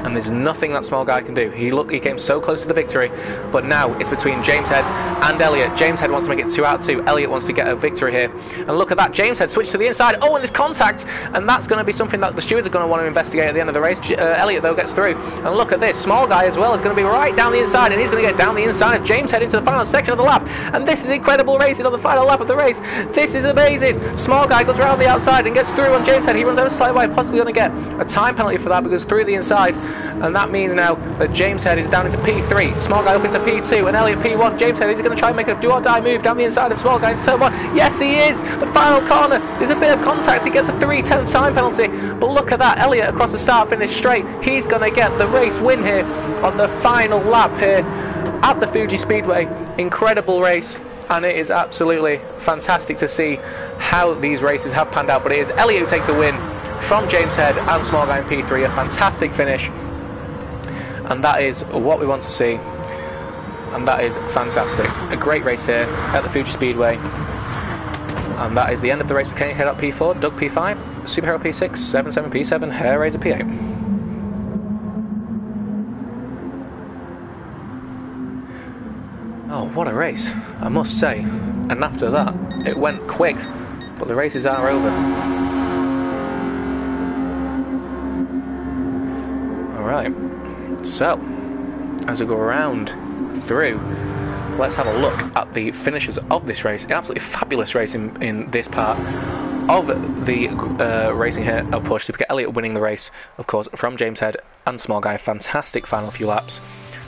and there's nothing that Small Guy can do. He came so close to the victory, but now it's between James Head and Elliott. James Head wants to make it 2 out of 2. Elliott wants to get a victory here. And look at that, James Head switched to the inside. Oh, and there's contact, and that's going to be something that the stewards are going to want to investigate at the end of the race. Elliott, though, gets through. And look at this, Small Guy as well is going to be right down the inside, and he's going to get down the inside of James Head into the final section of the lap. And this is incredible racing on the final lap of the race. This is amazing. Small Guy goes around the outside and gets through on James Head. He runs out slightly wide, possibly going to get a time penalty for that because through the inside. And that means now that James Head is down into P3, Small Guy up into P2, and Elliott P1. James Head is going to try and make a do-or-die move down the inside of Small Guy into turn 1. Yes, he is! The final corner, there's a bit of contact, he gets a 3:10 time penalty, but look at that, Elliott across the start finish straight. He's going to get the race win here on the final lap here at the Fuji Speedway. Incredible race, and it is absolutely fantastic to see how these races have panned out, but it is Elliott who takes the win from James Head and Small Guy in P3. A fantastic finish, and that is what we want to see, and that is fantastic. A great race here at the Fuji Speedway, and that is the end of the race for Kenny Head at P4, Doug P5, Superhero P6, 77 P7, Hair Razor P8. Oh, what a race, I must say. And after that, it went quick, but the races are over. Alright. So, as we go around through, let's have a look at the finishes of this race. An absolutely fabulous race in this part of the racing here of Porsche Supercup. Elliott winning the race, of course, from James Head and Small Guy. Fantastic final few laps,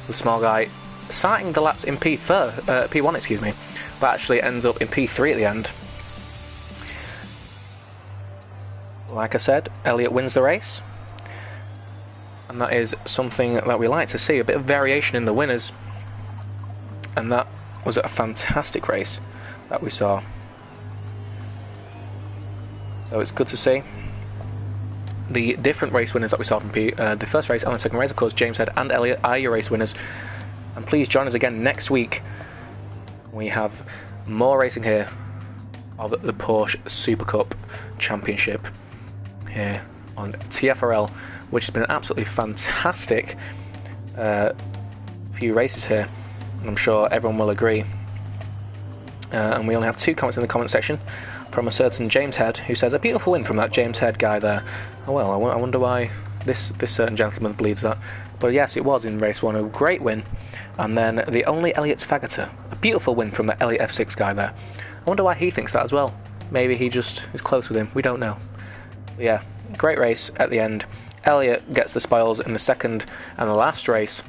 with Small Guy starting the laps in P1, excuse me, but actually ends up in P3 at the end. Like I said, Elliott wins the race. And that is something that we like to see, a bit of variation in the winners. And that was a fantastic race that we saw. So it's good to see the different race winners that we saw from the first race and the second race. Of course, James Head and Elliott are your race winners. And please join us again next week. We have more racing here of the Porsche Supercup Championship here on TFRL, which has been an absolutely fantastic few races here, and I'm sure everyone will agree. And we only have 2 comments in the comment section from a certain James Head, who says, a beautiful win from that James Head guy there. Oh well, I wonder why this certain gentleman believes that. But yes, it was in race 1, a great win. And then the only Elliott's Faggoter, a beautiful win from the Elliott F6 guy there. I wonder why he thinks that as well. Maybe he just is close with him, we don't know. But yeah, great race at the end. Elliott gets the spoils in the second and the last race,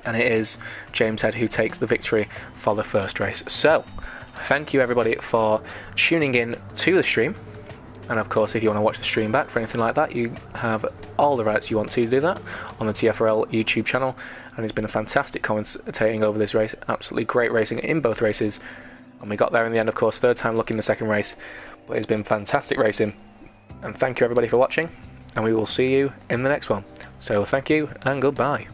and it is James Head who takes the victory for the first race. So, thank you everybody for tuning in to the stream, and of course if you want to watch the stream back for anything like that, you have all the rights you want to do that on the TFRL YouTube channel, and it's been a fantastic commentating over this race. Absolutely great racing in both races, and we got there in the end, of course, third time lucky in the second race, but it's been fantastic racing. And thank you everybody for watching, and we will see you in the next one. So thank you and goodbye.